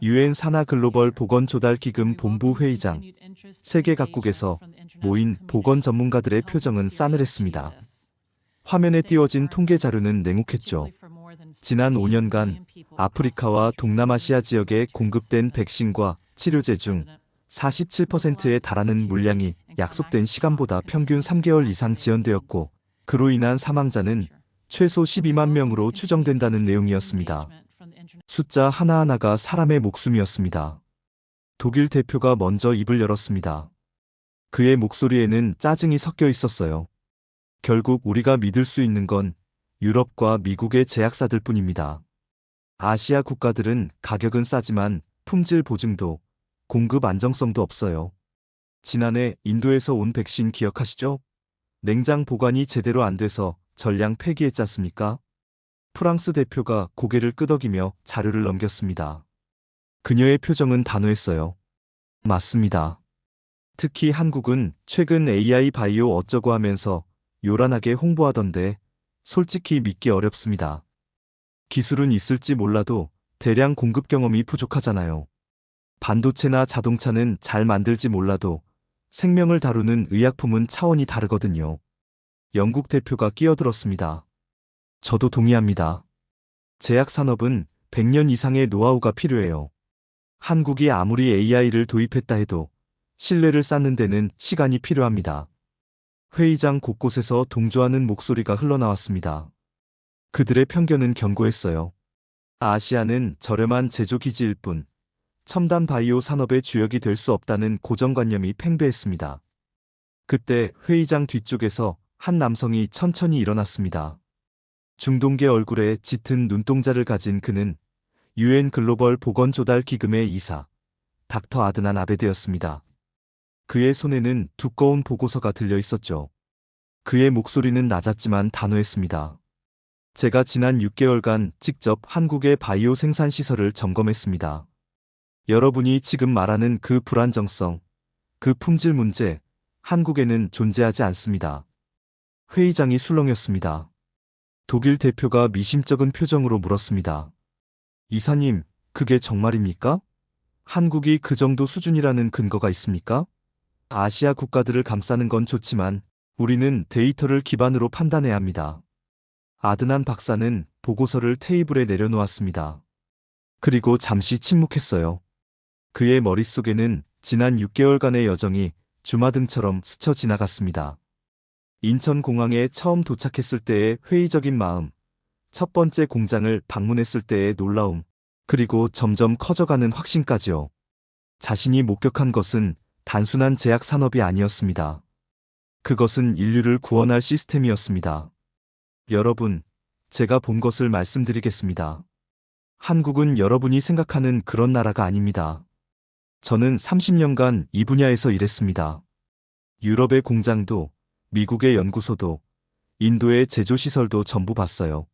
유엔 산하 글로벌 보건 조달 기금 본부 회의장, 세계 각국에서 모인 보건 전문가들의 표정은 싸늘했습니다. 화면에 띄워진 통계 자료는 냉혹했죠. 지난 5년간 아프리카와 동남아시아 지역에 공급된 백신과 치료제 중 47%에 달하는 물량이 약속된 시간보다 평균 3개월 이상 지연되었고, 그로 인한 사망자는 최소 12만 명으로 추정된다는 내용이었습니다. 숫자 하나하나가 사람의 목숨이었습니다. 독일 대표가 먼저 입을 열었습니다. 그의 목소리에는 짜증이 섞여 있었어요. 결국 우리가 믿을 수 있는 건 유럽과 미국의 제약사들 뿐입니다. 아시아 국가들은 가격은 싸지만 품질 보증도 공급 안정성도 없어요. 지난해 인도에서 온 백신 기억하시죠? 냉장 보관이 제대로 안 돼서 전량 폐기했지 않습니까? 프랑스 대표가 고개를 끄덕이며 자료를 넘겼습니다. 그녀의 표정은 단호했어요. 맞습니다. 특히 한국은 최근 AI 바이오 어쩌고 하면서 요란하게 홍보하던데 솔직히 믿기 어렵습니다. 기술은 있을지 몰라도 대량 공급 경험이 부족하잖아요. 반도체나 자동차는 잘 만들지 몰라도 생명을 다루는 의약품은 차원이 다르거든요. 영국 대표가 끼어들었습니다. 저도 동의합니다. 제약 산업은 100년 이상의 노하우가 필요해요. 한국이 아무리 AI를 도입했다 해도 신뢰를 쌓는 데는 시간이 필요합니다. 회의장 곳곳에서 동조하는 목소리가 흘러나왔습니다. 그들의 편견은 견고했어요. 아시아는 저렴한 제조기지일 뿐 첨단 바이오 산업의 주역이 될 수 없다는 고정관념이 팽배했습니다. 그때 회의장 뒤쪽에서 한 남성이 천천히 일어났습니다. 중동계 얼굴에 짙은 눈동자를 가진 그는 유엔 글로벌 보건 조달 기금의 이사, 닥터 아드난 아베드였습니다. 그의 손에는 두꺼운 보고서가 들려 있었죠. 그의 목소리는 낮았지만 단호했습니다. 제가 지난 6개월간 직접 한국의 바이오 생산 시설을 점검했습니다. 여러분이 지금 말하는 그 불안정성, 그 품질 문제, 한국에는 존재하지 않습니다. 회의장이 술렁였습니다. 독일 대표가 미심쩍은 표정으로 물었습니다. 이사님, 그게 정말입니까? 한국이 그 정도 수준이라는 근거가 있습니까? 아시아 국가들을 감싸는 건 좋지만 우리는 데이터를 기반으로 판단해야 합니다. 아드난 박사는 보고서를 테이블에 내려놓았습니다. 그리고 잠시 침묵했어요. 그의 머릿속에는 지난 6개월간의 여정이 주마등처럼 스쳐 지나갔습니다. 인천공항에 처음 도착했을 때의 회의적인 마음, 첫 번째 공장을 방문했을 때의 놀라움, 그리고 점점 커져가는 확신까지요. 자신이 목격한 것은 단순한 제약 산업이 아니었습니다. 그것은 인류를 구원할 시스템이었습니다. 여러분, 제가 본 것을 말씀드리겠습니다. 한국은 여러분이 생각하는 그런 나라가 아닙니다. 저는 30년간 이 분야에서 일했습니다. 유럽의 공장도, 미국의 연구소도, 인도의 제조시설도 전부 봤어요.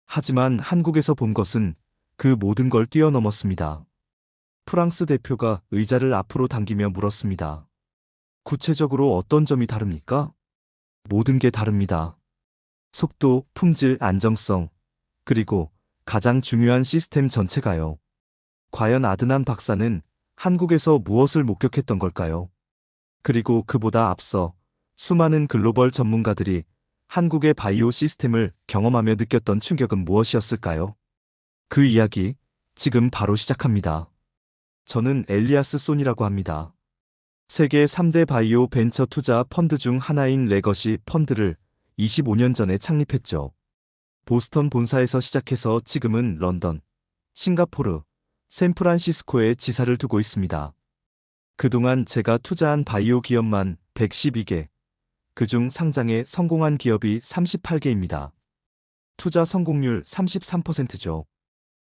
하지만 한국에서 본 것은 그 모든 걸 뛰어넘었습니다. 프랑스 대표가 의자를 앞으로 당기며 물었습니다. 구체적으로 어떤 점이 다릅니까? 모든 게 다릅니다. 속도, 품질, 안정성, 그리고 가장 중요한 시스템 전체가요. 과연 아드난 박사는 한국에서 무엇을 목격했던 걸까요? 그리고 그보다 앞서 수많은 글로벌 전문가들이 한국의 바이오 시스템을 경험하며 느꼈던 충격은 무엇이었을까요? 그 이야기, 지금 바로 시작합니다. 저는 엘리아스 손이라고 합니다. 세계 3대 바이오 벤처 투자 펀드 중 하나인 레거시 펀드를 25년 전에 창립했죠. 보스턴 본사에서 시작해서 지금은 런던, 싱가포르, 샌프란시스코에 지사를 두고 있습니다. 그동안 제가 투자한 바이오 기업만 112개, 그중 상장에 성공한 기업이 38개입니다. 투자 성공률 33%죠.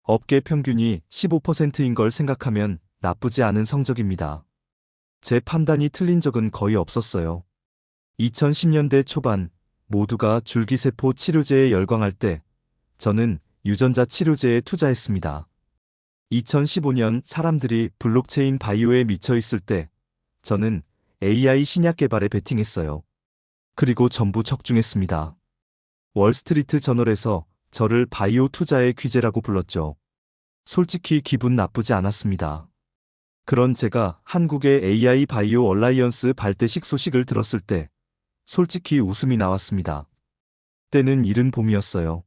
업계 평균이 15%인 걸 생각하면 나쁘지 않은 성적입니다. 제 판단이 틀린 적은 거의 없었어요. 2010년대 초반 모두가 줄기세포 치료제에 열광할 때 저는 유전자 치료제에 투자했습니다. 2015년 사람들이 블록체인 바이오에 미쳐 있을 때 저는 AI 신약 개발에 베팅했어요. 그리고 전부 적중했습니다. 월스트리트 저널에서 저를 바이오 투자의 귀재라고 불렀죠. 솔직히 기분 나쁘지 않았습니다. 그런 제가 한국의 AI 바이오 얼라이언스 발대식 소식을 들었을 때 솔직히 웃음이 나왔습니다. 때는 이른 봄이었어요.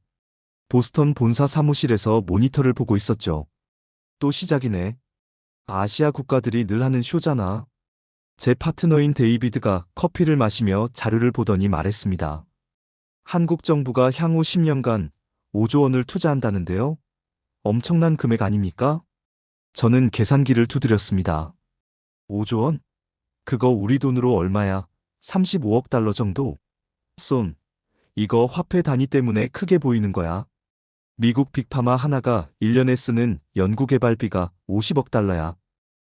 보스턴 본사 사무실에서 모니터를 보고 있었죠. 또 시작이네. 아시아 국가들이 늘 하는 쇼잖아. 제 파트너인 데이비드가 커피를 마시며 자료를 보더니 말했습니다. 한국 정부가 향후 10년간 5조 원을 투자한다는데요. 엄청난 금액 아닙니까? 저는 계산기를 두드렸습니다. 5조 원? 그거 우리 돈으로 얼마야? 35억 달러 정도? 쏜. 이거 화폐 단위 때문에 크게 보이는 거야. 미국 빅파마 하나가 1년에 쓰는 연구개발비가 50억 달러야.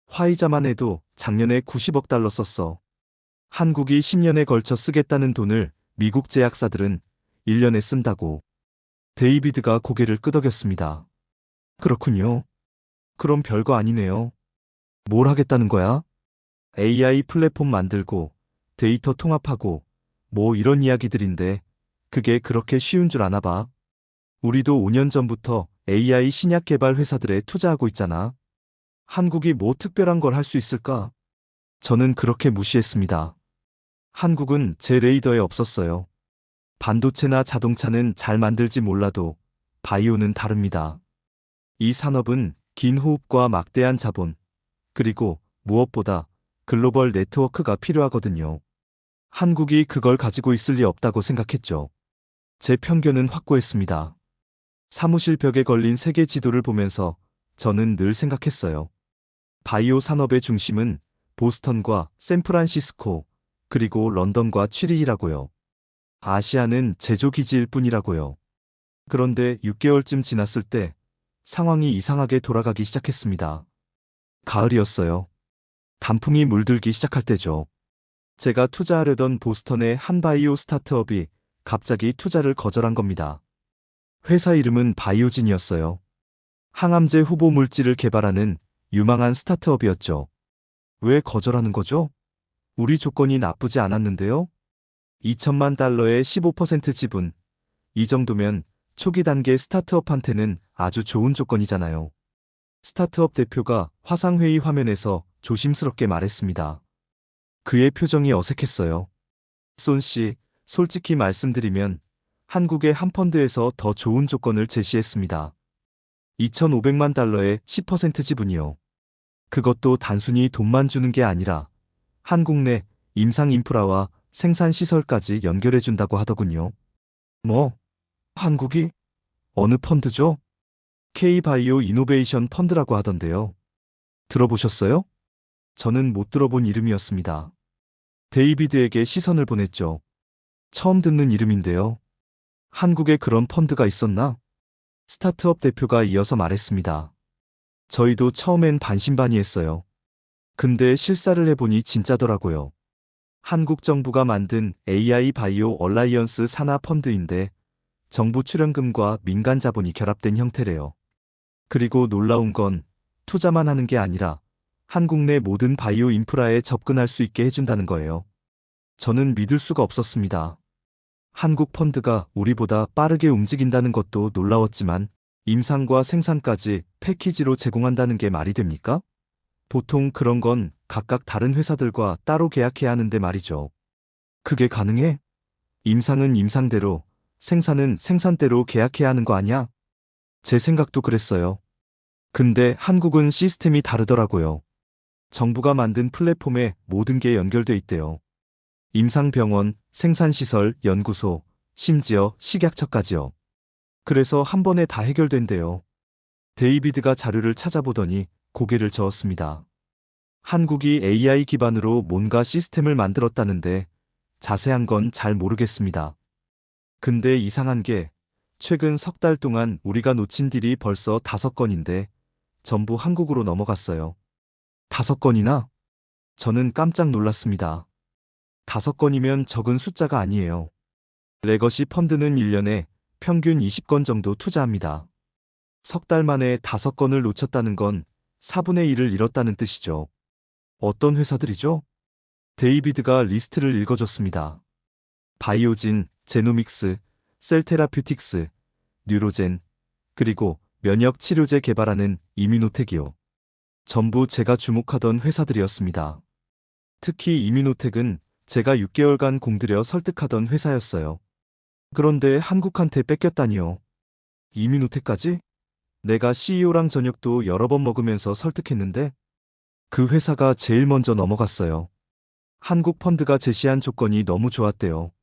화이자만 해도 작년에 90억 달러 썼어. 한국이 10년에 걸쳐 쓰겠다는 돈을 미국 제약사들은 1년에 쓴다고. 데이비드가 고개를 끄덕였습니다. 그렇군요. 그럼 별거 아니네요. 뭘 하겠다는 거야? AI 플랫폼 만들고 데이터 통합하고 뭐 이런 이야기들인데 그게 그렇게 쉬운 줄 아나 봐. 우리도 5년 전부터 AI 신약 개발 회사들에 투자하고 있잖아. 한국이 뭐 특별한 걸 할 수 있을까? 저는 그렇게 무시했습니다. 한국은 제 레이더에 없었어요. 반도체나 자동차는 잘 만들지 몰라도 바이오는 다릅니다. 이 산업은 긴 호흡과 막대한 자본, 그리고 무엇보다 글로벌 네트워크가 필요하거든요. 한국이 그걸 가지고 있을 리 없다고 생각했죠. 제 편견은 확고했습니다. 사무실 벽에 걸린 세계 지도를 보면서 저는 늘 생각했어요. 바이오 산업의 중심은 보스턴과 샌프란시스코, 그리고 런던과 취리히라고요. 아시아는 제조기지일 뿐이라고요. 그런데 6개월쯤 지났을 때 상황이 이상하게 돌아가기 시작했습니다. 가을이었어요. 단풍이 물들기 시작할 때죠. 제가 투자하려던 보스턴의 한 바이오 스타트업이 갑자기 투자를 거절한 겁니다. 회사 이름은 바이오진이었어요. 항암제 후보 물질을 개발하는 유망한 스타트업이었죠. 왜 거절하는 거죠? 우리 조건이 나쁘지 않았는데요? 2천만 달러의 15% 지분. 이 정도면 초기 단계 스타트업한테는 아주 좋은 조건이잖아요. 스타트업 대표가 화상회의 화면에서 조심스럽게 말했습니다. 그의 표정이 어색했어요. 쏜 씨, 솔직히 말씀드리면 한국의 한 펀드에서 더 좋은 조건을 제시했습니다. 2,500만 달러의 10% 지분이요. 그것도 단순히 돈만 주는 게 아니라 한국 내 임상 인프라와 생산 시설까지 연결해준다고 하더군요. 뭐? 한국이? 어느 펀드죠? K바이오 이노베이션 펀드라고 하던데요. 들어보셨어요? 저는 못 들어본 이름이었습니다. 데이비드에게 시선을 보냈죠. 처음 듣는 이름인데요. 한국에 그런 펀드가 있었나? 스타트업 대표가 이어서 말했습니다. 저희도 처음엔 반신반의했어요. 근데 실사를 해보니 진짜더라고요. 한국 정부가 만든 AI 바이오 얼라이언스 산하 펀드인데 정부 출연금과 민간 자본이 결합된 형태래요. 그리고 놀라운 건 투자만 하는 게 아니라 한국 내 모든 바이오 인프라에 접근할 수 있게 해준다는 거예요. 저는 믿을 수가 없었습니다. 한국 펀드가 우리보다 빠르게 움직인다는 것도 놀라웠지만 임상과 생산까지 패키지로 제공한다는 게 말이 됩니까? 보통 그런 건 각각 다른 회사들과 따로 계약해야 하는데 말이죠. 그게 가능해? 임상은 임상대로, 생산은 생산대로 계약해야 하는 거 아니야? 제 생각도 그랬어요. 근데 한국은 시스템이 다르더라고요. 정부가 만든 플랫폼에 모든 게 연결돼 있대요. 임상병원, 생산시설, 연구소, 심지어 식약처까지요. 그래서 한 번에 다 해결된대요. 데이비드가 자료를 찾아보더니 고개를 저었습니다. 한국이 AI 기반으로 뭔가 시스템을 만들었다는데 자세한 건 잘 모르겠습니다. 근데 이상한 게 최근 석 달 동안 우리가 놓친 딜이 벌써 5건인데 전부 한국으로 넘어갔어요. 5건이나? 저는 깜짝 놀랐습니다. 5건이면 적은 숫자가 아니에요. 레거시 펀드는 1년에 평균 20건 정도 투자합니다. 석 달 만에 5건을 놓쳤다는 건 4분의 1을 잃었다는 뜻이죠. 어떤 회사들이죠? 데이비드가 리스트를 읽어줬습니다. 바이오진, 제노믹스, 셀테라퓨틱스, 뉴로젠, 그리고 면역 치료제 개발하는 이뮤노텍이요. 전부 제가 주목하던 회사들이었습니다. 특히 이뮤노텍은 제가 6개월간 공들여 설득하던 회사였어요. 그런데 한국한테 뺏겼다니요. 이뮤노텍까지? 내가 CEO랑 저녁도 여러 번 먹으면서 설득했는데 그 회사가 제일 먼저 넘어갔어요. 한국 펀드가 제시한 조건이 너무 좋았대요.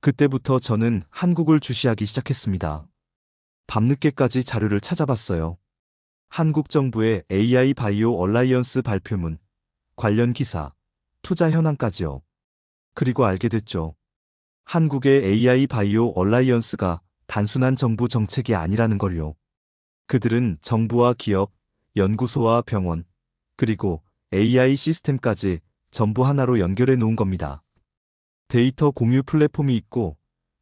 그때부터 저는 한국을 주시하기 시작했습니다. 밤늦게까지 자료를 찾아봤어요. 한국 정부의 AI 바이오 얼라이언스 발표문, 관련 기사, 투자 현황까지요. 그리고 알게 됐죠. 한국의 AI 바이오 얼라이언스가 단순한 정부 정책이 아니라는 걸요. 그들은 정부와 기업, 연구소와 병원, 그리고 AI 시스템까지 전부 하나로 연결해 놓은 겁니다. 데이터 공유 플랫폼이 있고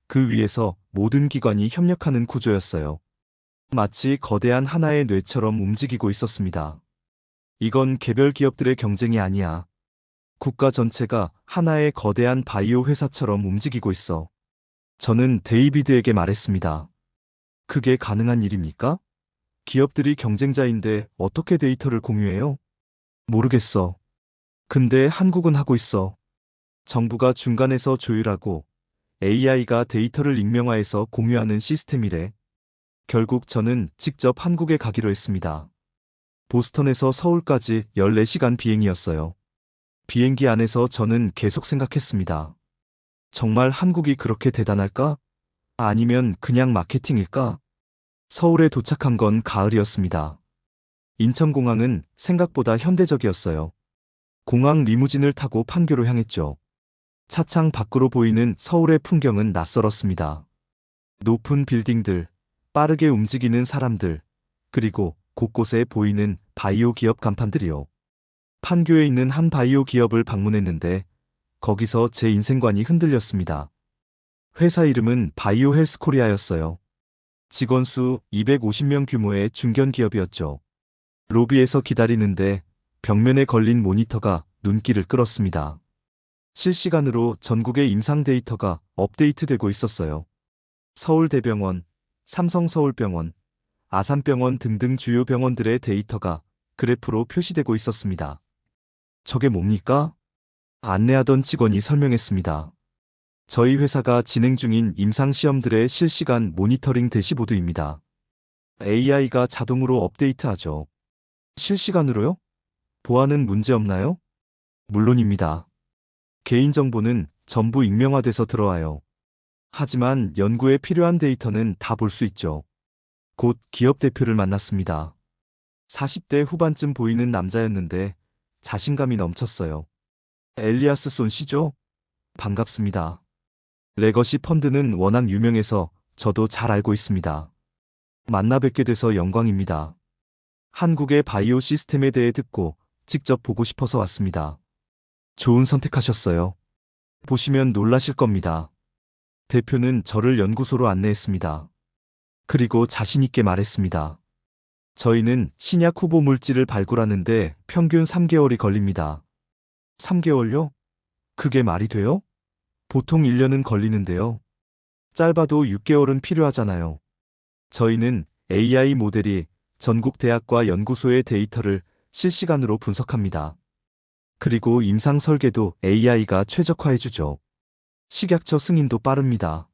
그 위에서 모든 기관이 협력하는 구조였어요. 마치 거대한 하나의 뇌처럼 움직이고 있었습니다. 이건 개별 기업들의 경쟁이 아니야. 국가 전체가 하나의 거대한 바이오 회사처럼 움직이고 있어. 저는 데이비드에게 말했습니다. 그게 가능한 일입니까? 기업들이 경쟁자인데 어떻게 데이터를 공유해요? 모르겠어. 근데 한국은 하고 있어. 정부가 중간에서 조율하고 AI가 데이터를 익명화해서 공유하는 시스템이래. 결국 저는 직접 한국에 가기로 했습니다. 보스턴에서 서울까지 14시간 비행이었어요. 비행기 안에서 저는 계속 생각했습니다. 정말 한국이 그렇게 대단할까? 아니면 그냥 마케팅일까? 서울에 도착한 건 가을이었습니다. 인천공항은 생각보다 현대적이었어요. 공항 리무진을 타고 판교로 향했죠. 차창 밖으로 보이는 서울의 풍경은 낯설었습니다. 높은 빌딩들, 빠르게 움직이는 사람들, 그리고 곳곳에 보이는 바이오 기업 간판들이요. 판교에 있는 한 바이오 기업을 방문했는데 거기서 제 인생관이 흔들렸습니다. 회사 이름은 바이오 헬스 코리아였어요. 직원 수 250명 규모의 중견기업이었죠. 로비에서 기다리는데 벽면에 걸린 모니터가 눈길을 끌었습니다. 실시간으로 전국의 임상 데이터가 업데이트되고 있었어요. 서울대병원, 삼성서울병원, 아산병원 등등 주요 병원들의 데이터가 그래프로 표시되고 있었습니다. 저게 뭡니까? 안내하던 직원이 설명했습니다. 저희 회사가 진행 중인 임상시험들의 실시간 모니터링 대시보드입니다. AI가 자동으로 업데이트하죠. 실시간으로요? 보안은 문제 없나요? 물론입니다. 개인정보는 전부 익명화돼서 들어와요. 하지만 연구에 필요한 데이터는 다 볼 수 있죠. 곧 기업 대표를 만났습니다. 40대 후반쯤 보이는 남자였는데 자신감이 넘쳤어요. 엘리아스 손 씨죠? 반갑습니다. 레거시 펀드는 워낙 유명해서 저도 잘 알고 있습니다. 만나 뵙게 돼서 영광입니다. 한국의 바이오 시스템에 대해 듣고 직접 보고 싶어서 왔습니다. 좋은 선택하셨어요. 보시면 놀라실 겁니다. 대표는 저를 연구소로 안내했습니다. 그리고 자신있게 말했습니다. 저희는 신약 후보 물질을 발굴하는데 평균 3개월이 걸립니다. 3개월요? 그게 말이 돼요? 보통 1년은 걸리는데요. 짧아도 6개월은 필요하잖아요. 저희는 AI 모델이 전국 대학과 연구소의 데이터를 실시간으로 분석합니다. 그리고 임상 설계도 AI가 최적화해주죠. 식약처 승인도 빠릅니다.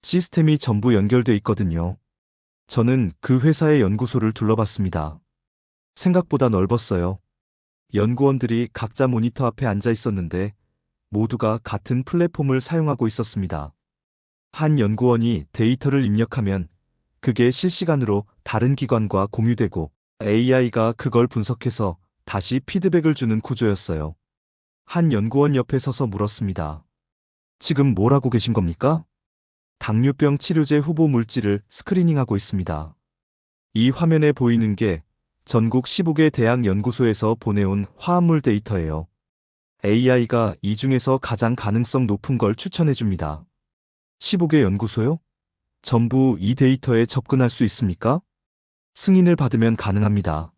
시스템이 전부 연결돼 있거든요. 저는 그 회사의 연구소를 둘러봤습니다. 생각보다 넓었어요. 연구원들이 각자 모니터 앞에 앉아 있었는데 모두가 같은 플랫폼을 사용하고 있었습니다. 한 연구원이 데이터를 입력하면 그게 실시간으로 다른 기관과 공유되고 AI가 그걸 분석해서 다시 피드백을 주는 구조였어요. 한 연구원 옆에 서서 물었습니다. 지금 뭘 하고 계신 겁니까? 당뇨병 치료제 후보 물질을 스크리닝하고 있습니다. 이 화면에 보이는 게 전국 15개 대학 연구소에서 보내온 화합물 데이터예요. AI가 이 중에서 가장 가능성 높은 걸 추천해 줍니다. 15개 연구소요? 전부 이 데이터에 접근할 수 있습니까? 승인을 받으면 가능합니다.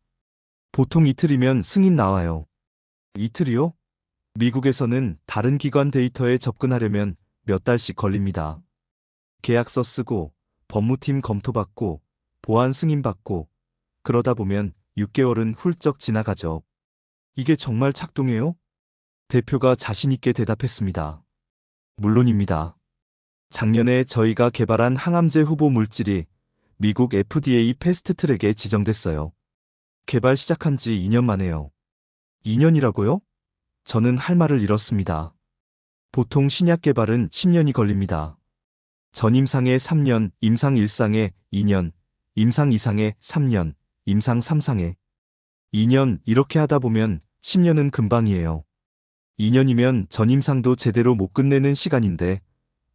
보통 이틀이면 승인 나와요. 이틀이요? 미국에서는 다른 기관 데이터에 접근하려면 몇 달씩 걸립니다. 계약서 쓰고 법무팀 검토받고 보안 승인받고 그러다 보면 6개월은 훌쩍 지나가죠. 이게 정말 작동해요? 대표가 자신있게 대답했습니다. 물론입니다. 작년에 저희가 개발한 항암제 후보 물질이 미국 FDA 패스트트랙에 지정됐어요. 개발 시작한 지 2년 만에요. 2년이라고요? 저는 할 말을 잃었습니다. 보통 신약 개발은 10년이 걸립니다. 전임상에 3년, 임상 1상에 2년, 임상 2상에 3년, 임상 3상에 2년 이렇게 하다 보면 10년은 금방이에요. 2년이면 전임상도 제대로 못 끝내는 시간인데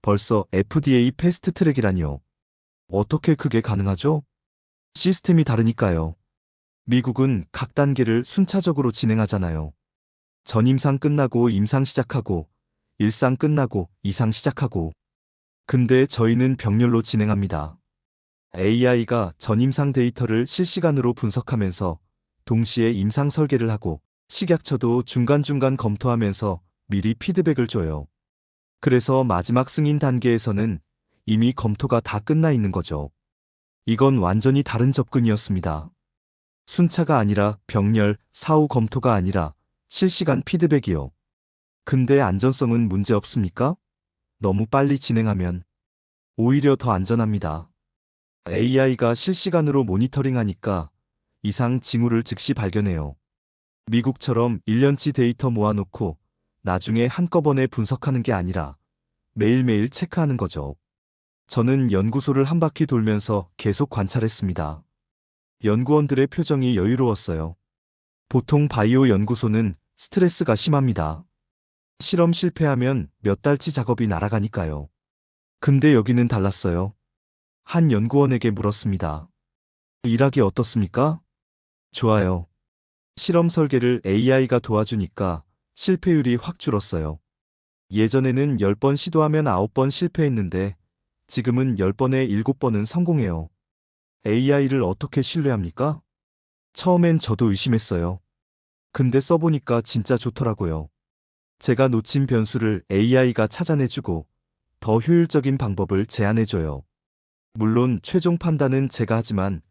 벌써 FDA 패스트트랙이라니요. 어떻게 그게 가능하죠? 시스템이 다르니까요. 미국은 각 단계를 순차적으로 진행하잖아요. 전임상 끝나고 임상 시작하고 1상 끝나고 2상 시작하고. 근데 저희는 병렬로 진행합니다. AI가 전임상 데이터를 실시간으로 분석하면서 동시에 임상 설계를 하고 식약처도 중간중간 검토하면서 미리 피드백을 줘요. 그래서 마지막 승인 단계에서는 이미 검토가 다 끝나 있는 거죠. 이건 완전히 다른 접근이었습니다. 순차가 아니라 병렬, 사후 검토가 아니라 실시간 피드백이요. 근데 안전성은 문제 없습니까? 너무 빨리 진행하면 오히려 더 안전합니다. AI가 실시간으로 모니터링하니까 이상 징후를 즉시 발견해요. 미국처럼 1년치 데이터 모아놓고 나중에 한꺼번에 분석하는 게 아니라 매일매일 체크하는 거죠. 저는 연구소를 한 바퀴 돌면서 계속 관찰했습니다. 연구원들의 표정이 여유로웠어요. 보통 바이오 연구소는 스트레스가 심합니다. 실험 실패하면 몇 달치 작업이 날아가니까요. 근데 여기는 달랐어요. 한 연구원에게 물었습니다. 일하기 어떻습니까? 좋아요. 실험 설계를 AI가 도와주니까 실패율이 확 줄었어요. 예전에는 10번 시도하면 9번 실패했는데 지금은 10번에 7번은 성공해요. AI를 어떻게 신뢰합니까? 처음엔 저도 의심했어요. 근데 써보니까 진짜 좋더라고요. 제가 놓친 변수를 AI가 찾아내주고 더 효율적인 방법을 제안해줘요. 물론 최종 판단은 제가 하지만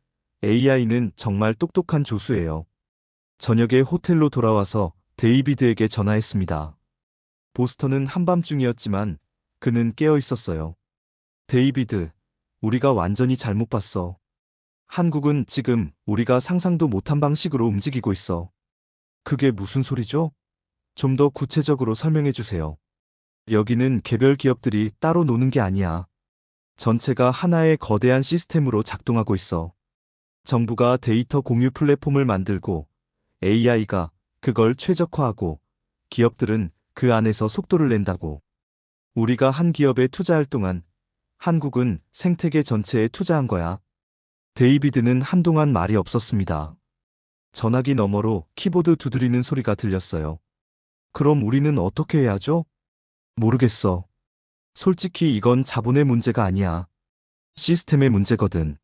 AI는 정말 똑똑한 조수예요. 저녁에 호텔로 돌아와서 데이비드에게 전화했습니다. 보스턴은 한밤중이었지만 그는 깨어 있었어요. 데이비드, 우리가 완전히 잘못 봤어. 한국은 지금 우리가 상상도 못한 방식으로 움직이고 있어. 그게 무슨 소리죠? 좀 더 구체적으로 설명해 주세요. 여기는 개별 기업들이 따로 노는 게 아니야. 전체가 하나의 거대한 시스템으로 작동하고 있어. 정부가 데이터 공유 플랫폼을 만들고 AI가 그걸 최적화하고 기업들은 그 안에서 속도를 낸다고. 우리가 한 기업에 투자할 동안 한국은 생태계 전체에 투자한 거야. 데이비드는 한동안 말이 없었습니다. 전화기 너머로 키보드 두드리는 소리가 들렸어요. 그럼 우리는 어떻게 해야 하죠? 모르겠어. 솔직히 이건 자본의 문제가 아니야. 시스템의 문제거든.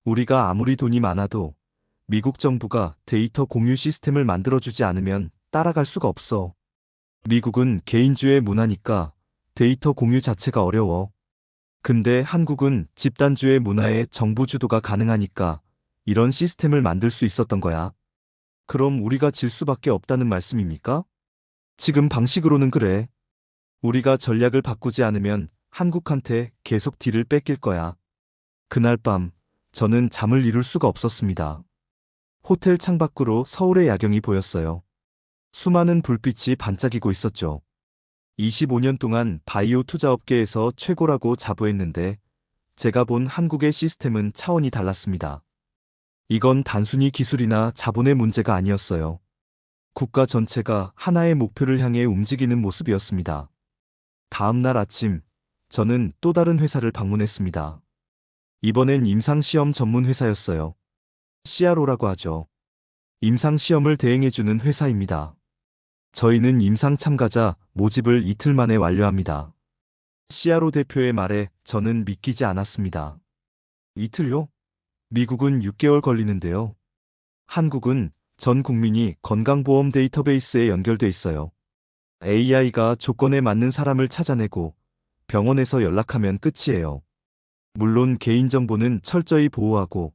우리가 아무리 돈이 많아도 미국 정부가 데이터 공유 시스템을 만들어주지 않으면 따라갈 수가 없어. 미국은 개인주의 문화니까 데이터 공유 자체가 어려워. 근데 한국은 집단주의 문화에 정부 주도가 가능하니까 이런 시스템을 만들 수 있었던 거야. 그럼 우리가 질 수밖에 없다는 말씀입니까? 지금 방식으로는 그래. 우리가 전략을 바꾸지 않으면 한국한테 계속 딜을 뺏길 거야. 그날 밤 저는 잠을 이룰 수가 없었습니다. 호텔 창밖으로 서울의 야경이 보였어요. 수많은 불빛이 반짝이고 있었죠. 25년 동안 바이오 투자업계에서 최고라고 자부했는데 제가 본 한국의 시스템은 차원이 달랐습니다. 이건 단순히 기술이나 자본의 문제가 아니었어요. 국가 전체가 하나의 목표를 향해 움직이는 모습이었습니다. 다음 날 아침, 저는 또 다른 회사를 방문했습니다. 이번엔 임상시험 전문 회사였어요. CRO라고 하죠. 임상시험을 대행해주는 회사입니다. 저희는 임상 참가자 모집을 이틀 만에 완료합니다. CRO 대표의 말에 저는 믿기지 않았습니다. 이틀요? 미국은 6개월 걸리는데요. 한국은 전 국민이 건강보험 데이터베이스에 연결돼 있어요. AI가 조건에 맞는 사람을 찾아내고 병원에서 연락하면 끝이에요. 물론 개인정보는 철저히 보호하고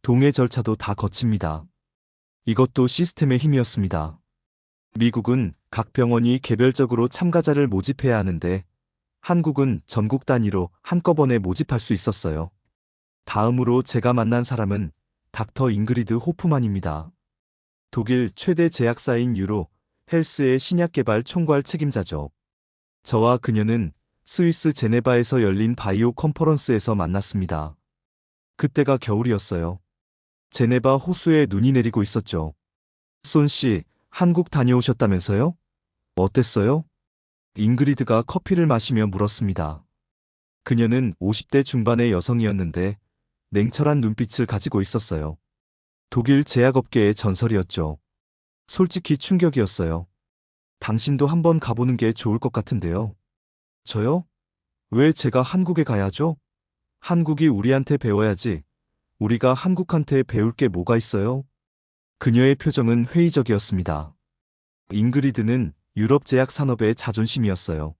동의 절차도 다 거칩니다. 이것도 시스템의 힘이었습니다. 미국은 각 병원이 개별적으로 참가자를 모집해야 하는데 한국은 전국 단위로 한꺼번에 모집할 수 있었어요. 다음으로 제가 만난 사람은 닥터 잉그리드 호프만입니다. 독일 최대 제약사인 유로 헬스의 신약 개발 총괄 책임자죠. 저와 그녀는 스위스 제네바에서 열린 바이오 컨퍼런스에서 만났습니다. 그때가 겨울이었어요. 제네바 호수에 눈이 내리고 있었죠. 손 씨, 한국 다녀오셨다면서요? 어땠어요? 잉그리드가 커피를 마시며 물었습니다. 그녀는 50대 중반의 여성이었는데 냉철한 눈빛을 가지고 있었어요. 독일 제약업계의 전설이었죠. 솔직히 충격이었어요. 당신도 한번 가보는 게 좋을 것 같은데요. 저요? 왜 제가 한국에 가야죠? 한국이 우리한테 배워야지. 우리가 한국한테 배울 게 뭐가 있어요? 그녀의 표정은 회의적이었습니다. 잉그리드는 유럽 제약 산업의 자존심이었어요.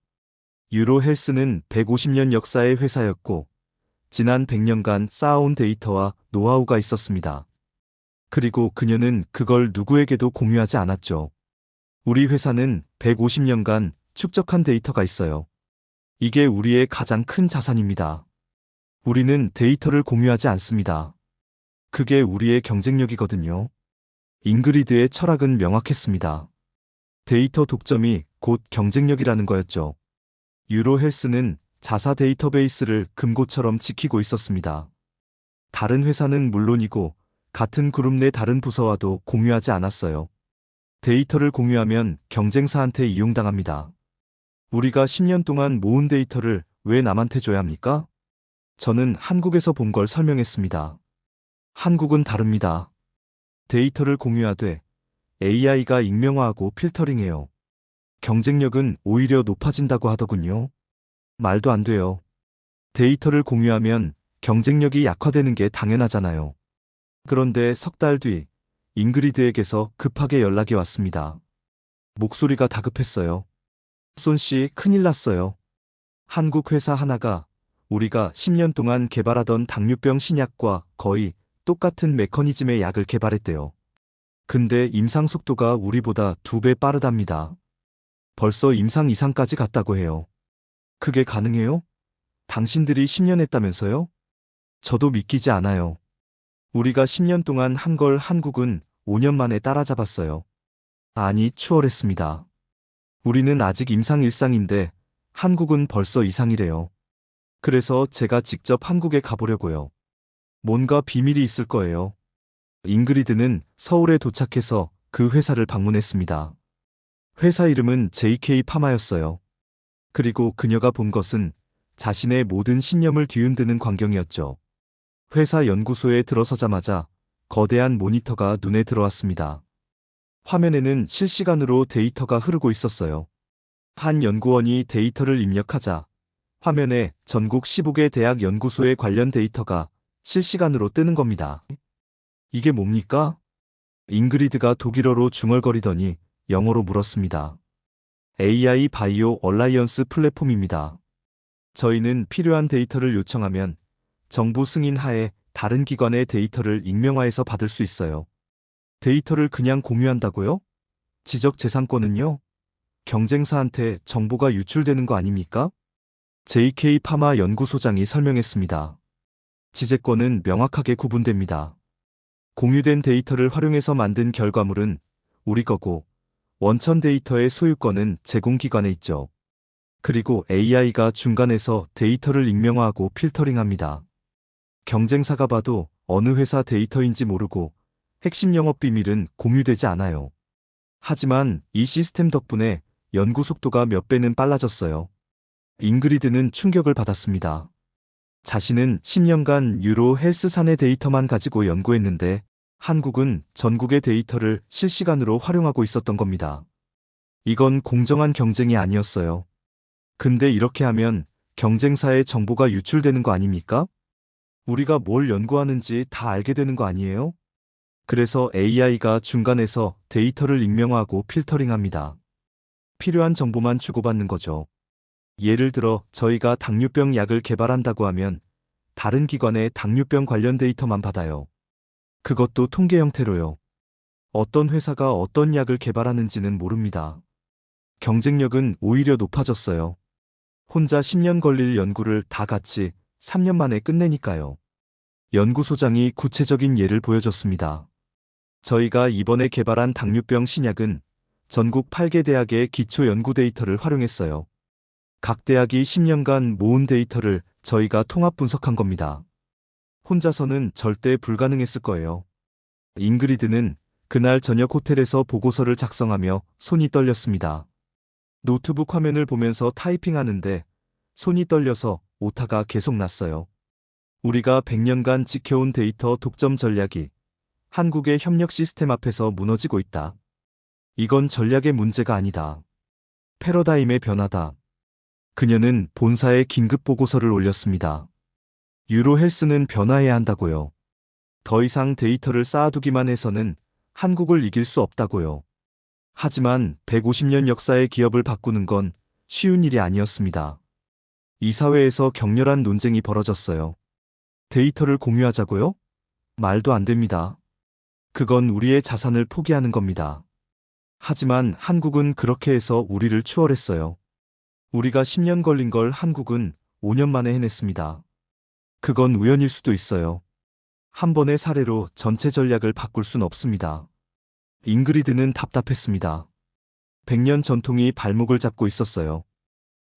유로 헬스는 150년 역사의 회사였고 지난 100년간 쌓아온 데이터와 노하우가 있었습니다. 그리고 그녀는 그걸 누구에게도 공유하지 않았죠. 우리 회사는 150년간 축적한 데이터가 있어요. 이게 우리의 가장 큰 자산입니다. 우리는 데이터를 공유하지 않습니다. 그게 우리의 경쟁력이거든요. 잉그리드의 철학은 명확했습니다. 데이터 독점이 곧 경쟁력이라는 거였죠. 유로 헬스는 자사 데이터베이스를 금고처럼 지키고 있었습니다. 다른 회사는 물론이고 같은 그룹 내 다른 부서와도 공유하지 않았어요. 데이터를 공유하면 경쟁사한테 이용당합니다. 우리가 10년 동안 모은 데이터를 왜 남한테 줘야 합니까? 저는 한국에서 본 걸 설명했습니다. 한국은 다릅니다. 데이터를 공유하되 AI가 익명화하고 필터링해요. 경쟁력은 오히려 높아진다고 하더군요. 말도 안 돼요. 데이터를 공유하면 경쟁력이 약화되는 게 당연하잖아요. 그런데 석 달 뒤 잉그리드에게서 급하게 연락이 왔습니다. 목소리가 다급했어요. 손 씨, 큰일 났어요. 한국 회사 하나가 우리가 10년 동안 개발하던 당뇨병 신약과 거의 똑같은 메커니즘의 약을 개발했대요. 근데 임상 속도가 우리보다 2배 빠르답니다. 벌써 임상 이상까지 갔다고 해요. 그게 가능해요? 당신들이 10년 했다면서요? 저도 믿기지 않아요. 우리가 10년 동안 한 걸 한국은 5년 만에 따라잡았어요. 아니, 추월했습니다. 우리는 아직 임상 1상인데 한국은 벌써 이상이래요. 그래서 제가 직접 한국에 가보려고요. 뭔가 비밀이 있을 거예요. 잉그리드는 서울에 도착해서 그 회사를 방문했습니다. 회사 이름은 JK 파마였어요. 그리고 그녀가 본 것은 자신의 모든 신념을 뒤흔드는 광경이었죠. 회사 연구소에 들어서자마자 거대한 모니터가 눈에 들어왔습니다. 화면에는 실시간으로 데이터가 흐르고 있었어요. 한 연구원이 데이터를 입력하자 화면에 전국 15개 대학 연구소에 관련 데이터가 실시간으로 뜨는 겁니다. 이게 뭡니까? 잉그리드가 독일어로 중얼거리더니 영어로 물었습니다. AI 바이오 얼라이언스 플랫폼입니다. 저희는 필요한 데이터를 요청하면 정부 승인 하에 다른 기관의 데이터를 익명화해서 받을 수 있어요. 데이터를 그냥 공유한다고요? 지적재산권은요? 경쟁사한테 정보가 유출되는 거 아닙니까? JK 파마 연구소장이 설명했습니다. 지재권은 명확하게 구분됩니다. 공유된 데이터를 활용해서 만든 결과물은 우리 거고 원천 데이터의 소유권은 제공기관에 있죠. 그리고 AI가 중간에서 데이터를 익명화하고 필터링합니다. 경쟁사가 봐도 어느 회사 데이터인지 모르고 핵심 영업 비밀은 공유되지 않아요. 하지만 이 시스템 덕분에 연구 속도가 몇 배는 빨라졌어요. 잉그리드는 충격을 받았습니다. 자신은 10년간 유로 헬스 사내 데이터만 가지고 연구했는데 한국은 전국의 데이터를 실시간으로 활용하고 있었던 겁니다. 이건 공정한 경쟁이 아니었어요. 근데 이렇게 하면 경쟁사의 정보가 유출되는 거 아닙니까? 우리가 뭘 연구하는지 다 알게 되는 거 아니에요? 그래서 AI가 중간에서 데이터를 익명화하고 필터링합니다. 필요한 정보만 주고받는 거죠. 예를 들어 저희가 당뇨병 약을 개발한다고 하면 다른 기관의 당뇨병 관련 데이터만 받아요. 그것도 통계 형태로요. 어떤 회사가 어떤 약을 개발하는지는 모릅니다. 경쟁력은 오히려 높아졌어요. 혼자 10년 걸릴 연구를 다 같이 3년 만에 끝내니까요. 연구소장이 구체적인 예를 보여줬습니다. 저희가 이번에 개발한 당뇨병 신약은 전국 8개 대학의 기초 연구 데이터를 활용했어요. 각 대학이 10년간 모은 데이터를 저희가 통합 분석한 겁니다. 혼자서는 절대 불가능했을 거예요. 잉그리드는 그날 저녁 호텔에서 보고서를 작성하며 손이 떨렸습니다. 노트북 화면을 보면서 타이핑하는데 손이 떨려서 오타가 계속 났어요. 우리가 100년간 지켜온 데이터 독점 전략이 한국의 협력 시스템 앞에서 무너지고 있다. 이건 전략의 문제가 아니다. 패러다임의 변화다. 그녀는 본사에 긴급 보고서를 올렸습니다. 유로 헬스는 변화해야 한다고요. 더 이상 데이터를 쌓아두기만 해서는 한국을 이길 수 없다고요. 하지만 150년 역사의 기업을 바꾸는 건 쉬운 일이 아니었습니다. 이사회에서 격렬한 논쟁이 벌어졌어요. 데이터를 공유하자고요? 말도 안 됩니다. 그건 우리의 자산을 포기하는 겁니다. 하지만 한국은 그렇게 해서 우리를 추월했어요. 우리가 10년 걸린 걸 한국은 5년 만에 해냈습니다. 그건 우연일 수도 있어요. 한 번의 사례로 전체 전략을 바꿀 순 없습니다. 잉그리드는 답답했습니다. 100년 전통이 발목을 잡고 있었어요.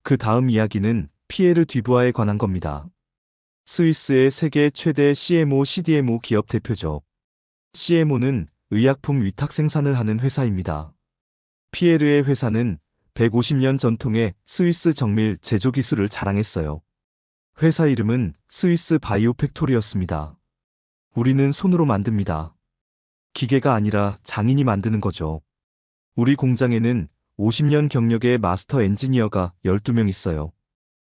그 다음 이야기는 피에르 듀부아에 관한 겁니다. 스위스의 세계 최대 CMO, CDMO 기업 대표죠. CMO는 의약품 위탁 생산을 하는 회사입니다. 피에르의 회사는 150년 전통의 스위스 정밀 제조 기술을 자랑했어요. 회사 이름은 스위스 바이오 팩토리였습니다. 우리는 손으로 만듭니다. 기계가 아니라 장인이 만드는 거죠. 우리 공장에는 50년 경력의 마스터 엔지니어가 12명 있어요.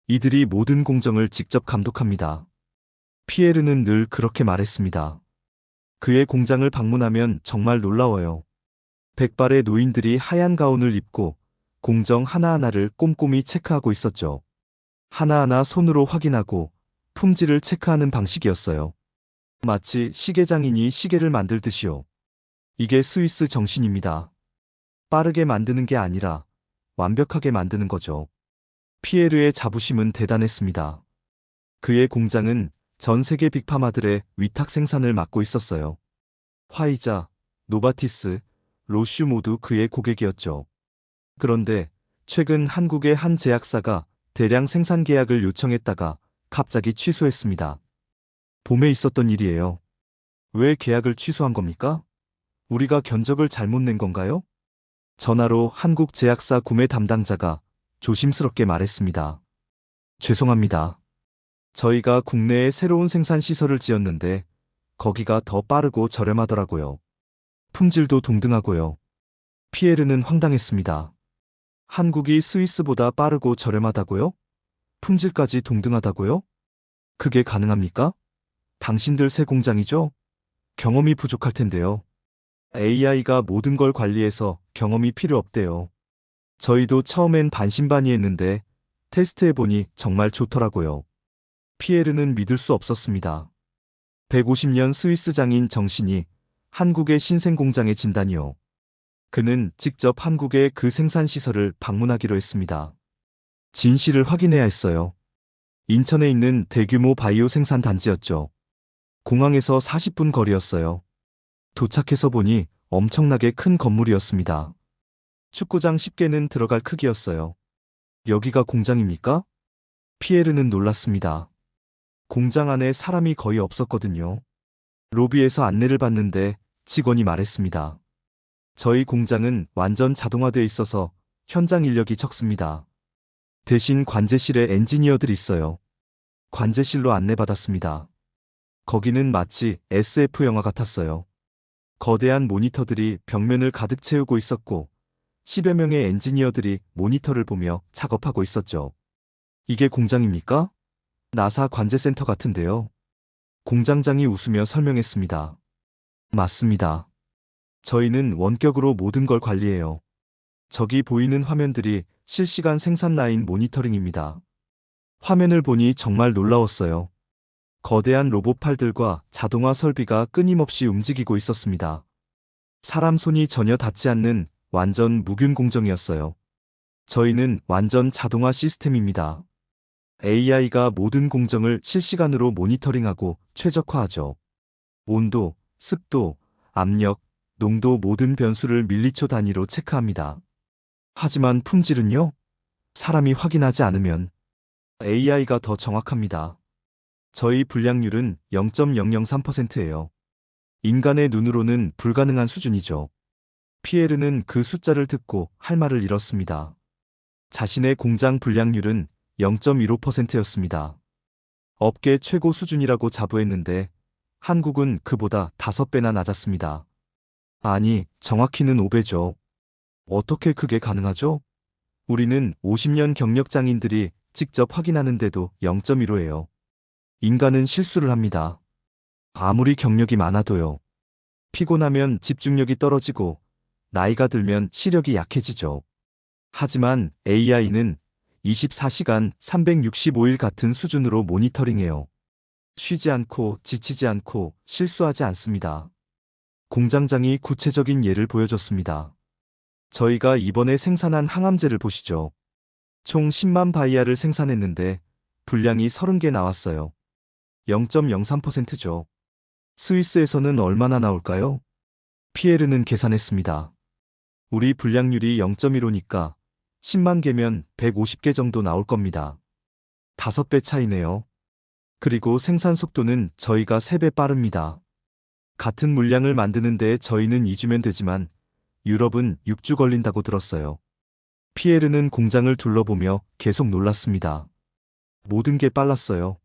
이들이 모든 공정을 직접 감독합니다. 피에르는 늘 그렇게 말했습니다. 그의 공장을 방문하면 정말 놀라워요. 백발의 노인들이 하얀 가운을 입고 공정 하나하나를 꼼꼼히 체크하고 있었죠. 하나하나 손으로 확인하고 품질을 체크하는 방식이었어요. 마치 시계장인이 시계를 만들듯이요. 이게 스위스 정신입니다. 빠르게 만드는 게 아니라 완벽하게 만드는 거죠. 피에르의 자부심은 대단했습니다. 그의 공장은 전 세계 빅파마들의 위탁 생산을 맡고 있었어요. 화이자, 노바티스, 로슈 모두 그의 고객이었죠. 그런데 최근 한국의 한 제약사가 대량 생산 계약을 요청했다가 갑자기 취소했습니다. 봄에 있었던 일이에요. 왜 계약을 취소한 겁니까? 우리가 견적을 잘못 낸 건가요? 전화로 한국 제약사 구매 담당자가 조심스럽게 말했습니다. 죄송합니다. 저희가 국내에 새로운 생산 시설을 지었는데 거기가 더 빠르고 저렴하더라고요. 품질도 동등하고요. 피에르는 황당했습니다. 한국이 스위스보다 빠르고 저렴하다고요? 품질까지 동등하다고요? 그게 가능합니까? 당신들 새 공장이죠? 경험이 부족할 텐데요. AI가 모든 걸 관리해서 경험이 필요 없대요. 저희도 처음엔 반신반의했는데 테스트해보니 정말 좋더라고요. 피에르는 믿을 수 없었습니다. 150년 스위스 장인 정신이 한국의 신생 공장에 진다니요. 그는 직접 한국의 그 생산시설을 방문하기로 했습니다. 진실을 확인해야 했어요. 인천에 있는 대규모 바이오 생산 단지였죠. 공항에서 40분 거리였어요. 도착해서 보니 엄청나게 큰 건물이었습니다. 축구장 10개는 들어갈 크기였어요. 여기가 공장입니까? 피에르는 놀랐습니다. 공장 안에 사람이 거의 없었거든요. 로비에서 안내를 받는데 직원이 말했습니다. 저희 공장은 완전 자동화되어 있어서 현장 인력이 적습니다. 대신 관제실에 엔지니어들이 있어요. 관제실로 안내받았습니다. 거기는 마치 SF 영화 같았어요. 거대한 모니터들이 벽면을 가득 채우고 있었고 10여 명의 엔지니어들이 모니터를 보며 작업하고 있었죠. 이게 공장입니까? 나사 관제센터 같은데요. 공장장이 웃으며 설명했습니다. 맞습니다. 저희는 원격으로 모든 걸 관리해요. 저기 보이는 화면들이 실시간 생산 라인 모니터링입니다. 화면을 보니 정말 놀라웠어요. 거대한 로봇팔들과 자동화 설비가 끊임없이 움직이고 있었습니다. 사람 손이 전혀 닿지 않는 완전 무균 공정이었어요. 저희는 완전 자동화 시스템입니다. AI가 모든 공정을 실시간으로 모니터링하고 최적화하죠. 온도, 습도, 압력, 농도 모든 변수를 밀리초 단위로 체크합니다. 하지만 품질은요? 사람이 확인하지 않으면 AI가 더 정확합니다. 저희 불량률은 0.003%예요. 인간의 눈으로는 불가능한 수준이죠. 피에르는 그 숫자를 듣고 할 말을 잃었습니다. 자신의 공장 불량률은 0.15%였습니다. 업계 최고 수준이라고 자부했는데 한국은 그보다 5배나 낮았습니다. 아니, 정확히는 5배죠. 어떻게 그게 가능하죠? 우리는 50년 경력 장인들이 직접 확인하는데도 0.15예요. 인간은 실수를 합니다. 아무리 경력이 많아도요. 피곤하면 집중력이 떨어지고 나이가 들면 시력이 약해지죠. 하지만 AI는 24시간 365일 같은 수준으로 모니터링해요. 쉬지 않고 지치지 않고 실수하지 않습니다. 공장장이 구체적인 예를 보여줬습니다. 저희가 이번에 생산한 항암제를 보시죠. 총 10만 바이알을 생산했는데 분량이 30개 나왔어요. 0.03%죠. 스위스에서는 얼마나 나올까요? 피에르는 계산했습니다. 우리 분량률이 0.15니까 10만 개면 150개 정도 나올 겁니다. 5배 차이네요. 그리고 생산 속도는 저희가 3배 빠릅니다. 같은 물량을 만드는데 저희는 2주면 되지만 유럽은 6주 걸린다고 들었어요. 피에르는 공장을 둘러보며 계속 놀랐습니다. 모든 게 빨랐어요.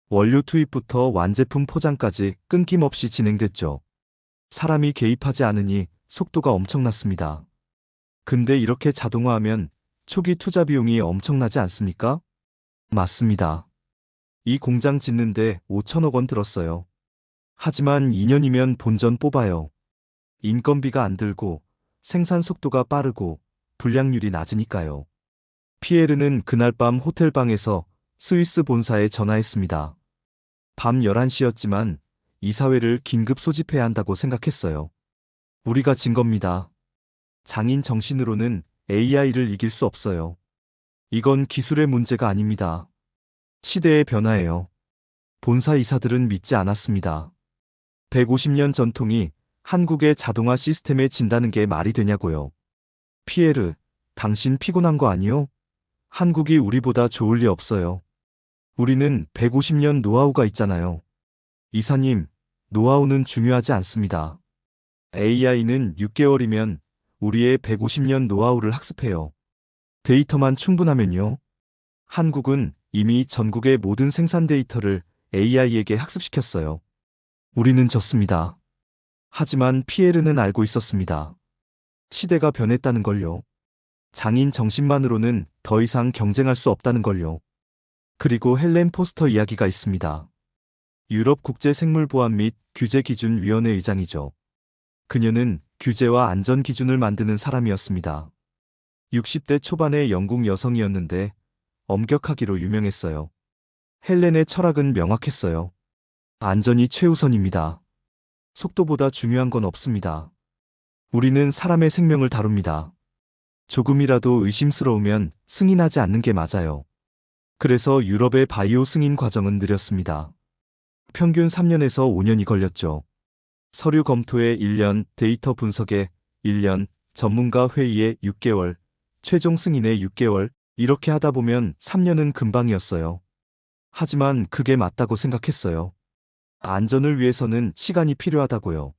원료 투입부터 완제품 포장까지 끊김없이 진행됐죠. 사람이 개입하지 않으니 속도가 엄청났습니다. 근데 이렇게 자동화하면 초기 투자 비용이 엄청나지 않습니까? 맞습니다. 이 공장 짓는데 5천억 원 들었어요. 하지만 2년이면 본전 뽑아요. 인건비가 안 들고 생산 속도가 빠르고 불량률이 낮으니까요. 피에르는 그날 밤 호텔방에서 스위스 본사에 전화했습니다. 밤 11시였지만 이사회를 긴급 소집해야 한다고 생각했어요. 우리가 진 겁니다. 장인 정신으로는 AI를 이길 수 없어요. 이건 기술의 문제가 아닙니다. 시대의 변화예요. 본사 이사들은 믿지 않았습니다. 150년 전통이 한국의 자동화 시스템에 진다는 게 말이 되냐고요. 피에르, 당신 피곤한 거 아니요? 한국이 우리보다 좋을 리 없어요. 우리는 150년 노하우가 있잖아요. 이사님, 노하우는 중요하지 않습니다. AI는 6개월이면 우리의 150년 노하우를 학습해요. 데이터만 충분하면요. 한국은 이미 전국의 모든 생산 데이터를 AI에게 학습시켰어요. 우리는 졌습니다. 하지만 피에르는 알고 있었습니다. 시대가 변했다는 걸요. 장인 정신만으로는 더 이상 경쟁할 수 없다는 걸요. 그리고 헬렌 포스터 이야기가 있습니다. 유럽 국제생물보안 및 규제기준위원회 의장이죠. 그녀는 규제와 안전 기준을 만드는 사람이었습니다. 60대 초반의 영국 여성이었는데 엄격하기로 유명했어요. 헬렌의 철학은 명확했어요. 안전이 최우선입니다. 속도보다 중요한 건 없습니다. 우리는 사람의 생명을 다룹니다. 조금이라도 의심스러우면 승인하지 않는 게 맞아요. 그래서 유럽의 바이오 승인 과정은 느렸습니다. 평균 3년에서 5년이 걸렸죠. 서류 검토에 1년, 데이터 분석에 1년, 전문가 회의에 6개월, 최종 승인에 6개월, 이렇게 하다 보면 3년은 금방이었어요. 하지만 그게 맞다고 생각했어요. 안전을 위해서는 시간이 필요하다고요.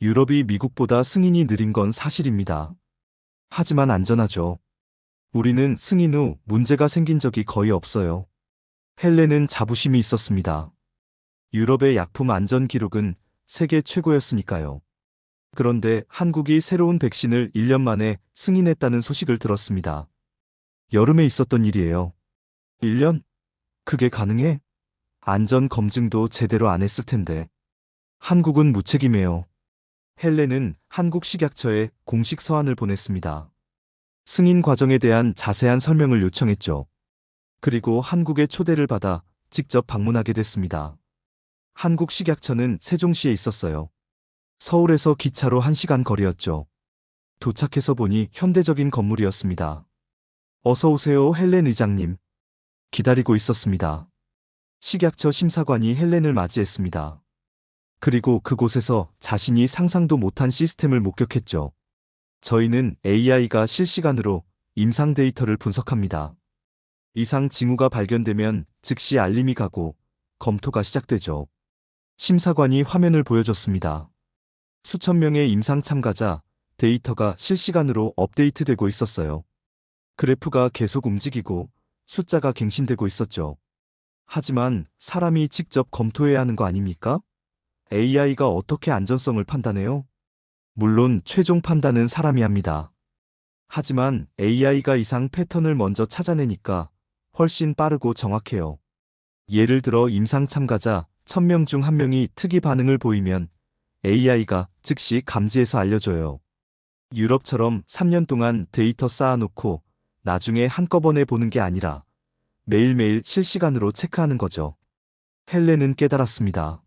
유럽이 미국보다 승인이 느린 건 사실입니다. 하지만 안전하죠. 우리는 승인 후 문제가 생긴 적이 거의 없어요. 헬렌은 자부심이 있었습니다. 유럽의 약품 안전 기록은 세계 최고였으니까요. 그런데 한국이 새로운 백신을 1년 만에 승인했다는 소식을 들었습니다. 여름에 있었던 일이에요. 1년? 그게 가능해? 안전 검증도 제대로 안 했을 텐데. 한국은 무책임해요. 헬렌은 한국 식약처에 공식 서한을 보냈습니다. 승인 과정에 대한 자세한 설명을 요청했죠. 그리고 한국의 초대를 받아 직접 방문하게 됐습니다. 한국식약처는 세종시에 있었어요. 서울에서 기차로 1시간 거리였죠. 도착해서 보니 현대적인 건물이었습니다. 어서 오세요, 헬렌 의장님. 기다리고 있었습니다. 식약처 심사관이 헬렌을 맞이했습니다. 그리고 그곳에서 자신이 상상도 못한 시스템을 목격했죠. 저희는 AI가 실시간으로 임상 데이터를 분석합니다. 이상 징후가 발견되면 즉시 알림이 가고 검토가 시작되죠. 심사관이 화면을 보여줬습니다. 수천 명의 임상 참가자, 데이터가 실시간으로 업데이트되고 있었어요. 그래프가 계속 움직이고 숫자가 갱신되고 있었죠. 하지만 사람이 직접 검토해야 하는 거 아닙니까? AI가 어떻게 안전성을 판단해요? 물론 최종 판단은 사람이 합니다. 하지만 AI가 이상 패턴을 먼저 찾아내니까 훨씬 빠르고 정확해요. 예를 들어 임상 참가자 1000명 중 1명이 특이 반응을 보이면 AI가 즉시 감지해서 알려줘요. 유럽처럼 3년 동안 데이터 쌓아놓고 나중에 한꺼번에 보는 게 아니라 매일매일 실시간으로 체크하는 거죠. 헬렌은 깨달았습니다.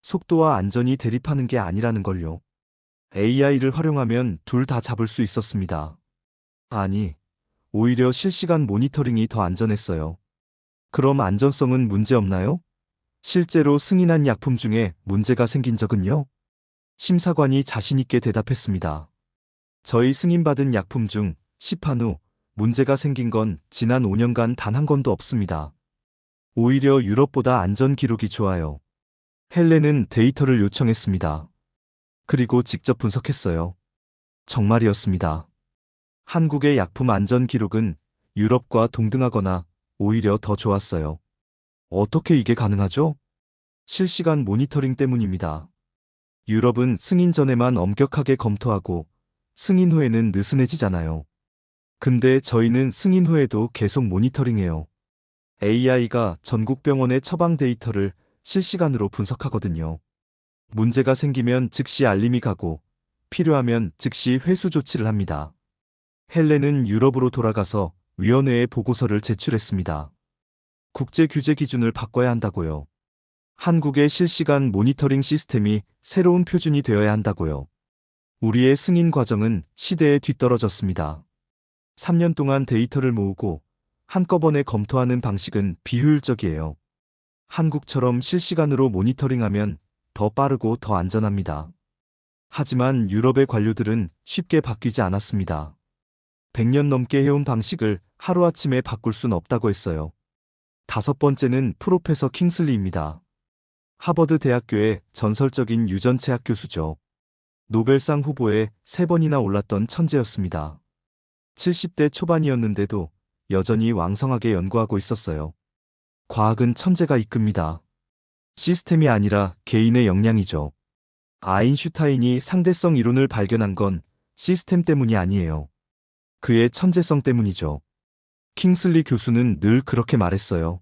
속도와 안전이 대립하는 게 아니라는 걸요. AI를 활용하면 둘 다 잡을 수 있었습니다. 아니, 오히려 실시간 모니터링이 더 안전했어요. 그럼 안전성은 문제 없나요? 실제로 승인한 약품 중에 문제가 생긴 적은요? 심사관이 자신있게 대답했습니다. 저희 승인받은 약품 중 시판 후 문제가 생긴 건 지난 5년간 단 한 건도 없습니다. 오히려 유럽보다 안전 기록이 좋아요. 헬렌은 데이터를 요청했습니다. 그리고 직접 분석했어요. 정말이었습니다. 한국의 약품 안전 기록은 유럽과 동등하거나 오히려 더 좋았어요. 어떻게 이게 가능하죠? 실시간 모니터링 때문입니다. 유럽은 승인 전에만 엄격하게 검토하고 승인 후에는 느슨해지잖아요. 근데 저희는 승인 후에도 계속 모니터링해요. AI가 전국 병원의 처방 데이터를 실시간으로 분석하거든요. 문제가 생기면 즉시 알림이 가고 필요하면 즉시 회수 조치를 합니다. 헬렌은 유럽으로 돌아가서 위원회에 보고서를 제출했습니다. 국제 규제 기준을 바꿔야 한다고요. 한국의 실시간 모니터링 시스템이 새로운 표준이 되어야 한다고요. 우리의 승인 과정은 시대에 뒤떨어졌습니다. 3년 동안 데이터를 모으고 한꺼번에 검토하는 방식은 비효율적이에요. 한국처럼 실시간으로 모니터링하면 더 빠르고 더 안전합니다. 하지만 유럽의 관료들은 쉽게 바뀌지 않았습니다. 100년 넘게 해온 방식을 하루아침에 바꿀 순 없다고 했어요. 5번째는 프로페서 킹슬리입니다. 하버드 대학교의 전설적인 유전체학 교수죠. 노벨상 후보에 3번이나 올랐던 천재였습니다. 70대 초반이었는데도 여전히 왕성하게 연구하고 있었어요. 과학은 천재가 이끕니다. 시스템이 아니라 개인의 역량이죠. 아인슈타인이 상대성 이론을 발견한 건 시스템 때문이 아니에요. 그의 천재성 때문이죠. 킹슬리 교수는 늘 그렇게 말했어요.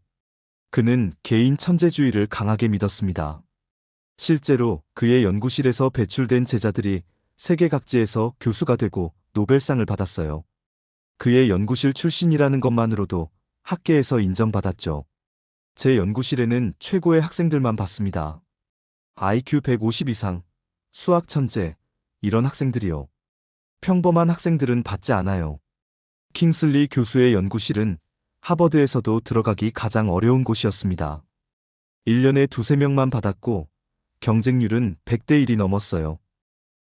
그는 개인 천재주의를 강하게 믿었습니다. 실제로 그의 연구실에서 배출된 제자들이 세계 각지에서 교수가 되고 노벨상을 받았어요. 그의 연구실 출신이라는 것만으로도 학계에서 인정받았죠. 제 연구실에는 최고의 학생들만 받습니다. IQ 150 이상, 수학 천재, 이런 학생들이요. 평범한 학생들은 받지 않아요. 킹슬리 교수의 연구실은 하버드에서도 들어가기 가장 어려운 곳이었습니다. 1년에 2~3명만 받았고 경쟁률은 100대 1이 넘었어요.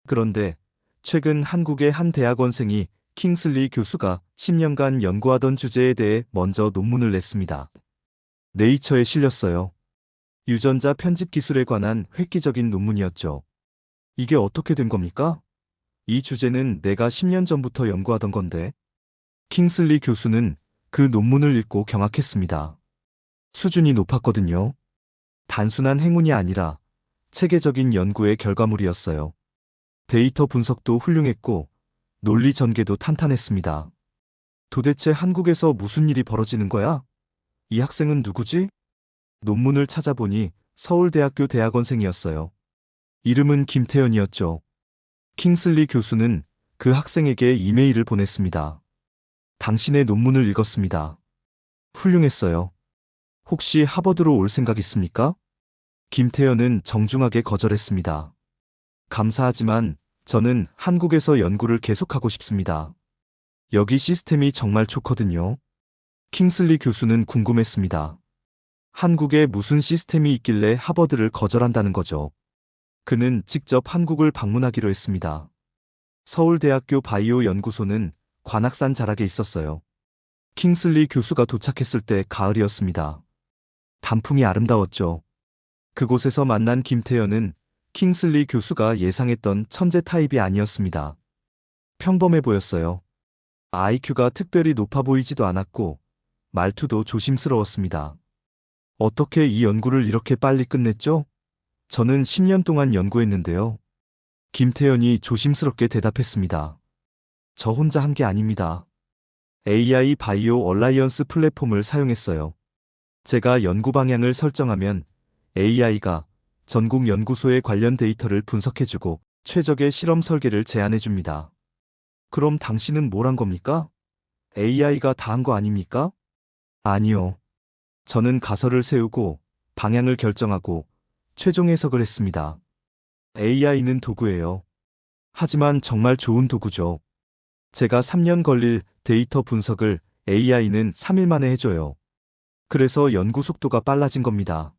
그런데 최근 한국의 한 대학원생이 킹슬리 교수가 10년간 연구하던 주제에 대해 먼저 논문을 냈습니다. 네이처에 실렸어요. 유전자 편집 기술에 관한 획기적인 논문이었죠. 이게 어떻게 된 겁니까? 이 주제는 내가 10년 전부터 연구하던 건데. 킹슬리 교수는 그 논문을 읽고 경악했습니다. 수준이 높았거든요. 단순한 행운이 아니라 체계적인 연구의 결과물이었어요. 데이터 분석도 훌륭했고 논리 전개도 탄탄했습니다. 도대체 한국에서 무슨 일이 벌어지는 거야? 이 학생은 누구지? 논문을 찾아보니 서울대학교 대학원생이었어요. 이름은 김태현이었죠. 킹슬리 교수는 그 학생에게 이메일을 보냈습니다. 당신의 논문을 읽었습니다. 훌륭했어요. 혹시 하버드로 올 생각 있습니까? 김태현은 정중하게 거절했습니다. 감사하지만 저는 한국에서 연구를 계속하고 싶습니다. 여기 시스템이 정말 좋거든요. 킹슬리 교수는 궁금했습니다. 한국에 무슨 시스템이 있길래 하버드를 거절한다는 거죠. 그는 직접 한국을 방문하기로 했습니다. 서울대학교 바이오 연구소는 관악산 자락에 있었어요. 킹슬리 교수가 도착했을 때 가을이었습니다. 단풍이 아름다웠죠. 그곳에서 만난 김태현은 킹슬리 교수가 예상했던 천재 타입이 아니었습니다. 평범해 보였어요. IQ가 특별히 높아 보이지도 않았고 말투도 조심스러웠습니다. 어떻게 이 연구를 이렇게 빨리 끝냈죠? 저는 10년 동안 연구했는데요. 김태현이 조심스럽게 대답했습니다. 저 혼자 한 게 아닙니다. AI 바이오 얼라이언스 플랫폼을 사용했어요. 제가 연구 방향을 설정하면 AI가 전국 연구소의 관련 데이터를 분석해주고 최적의 실험 설계를 제안해줍니다. 그럼 당신은 뭘 한 겁니까? AI가 다 한 거 아닙니까? 아니요. 저는 가설을 세우고 방향을 결정하고 최종 해석을 했습니다. AI는 도구예요. 하지만 정말 좋은 도구죠. 제가 3년 걸릴 데이터 분석을 AI는 3일 만에 해줘요. 그래서 연구 속도가 빨라진 겁니다.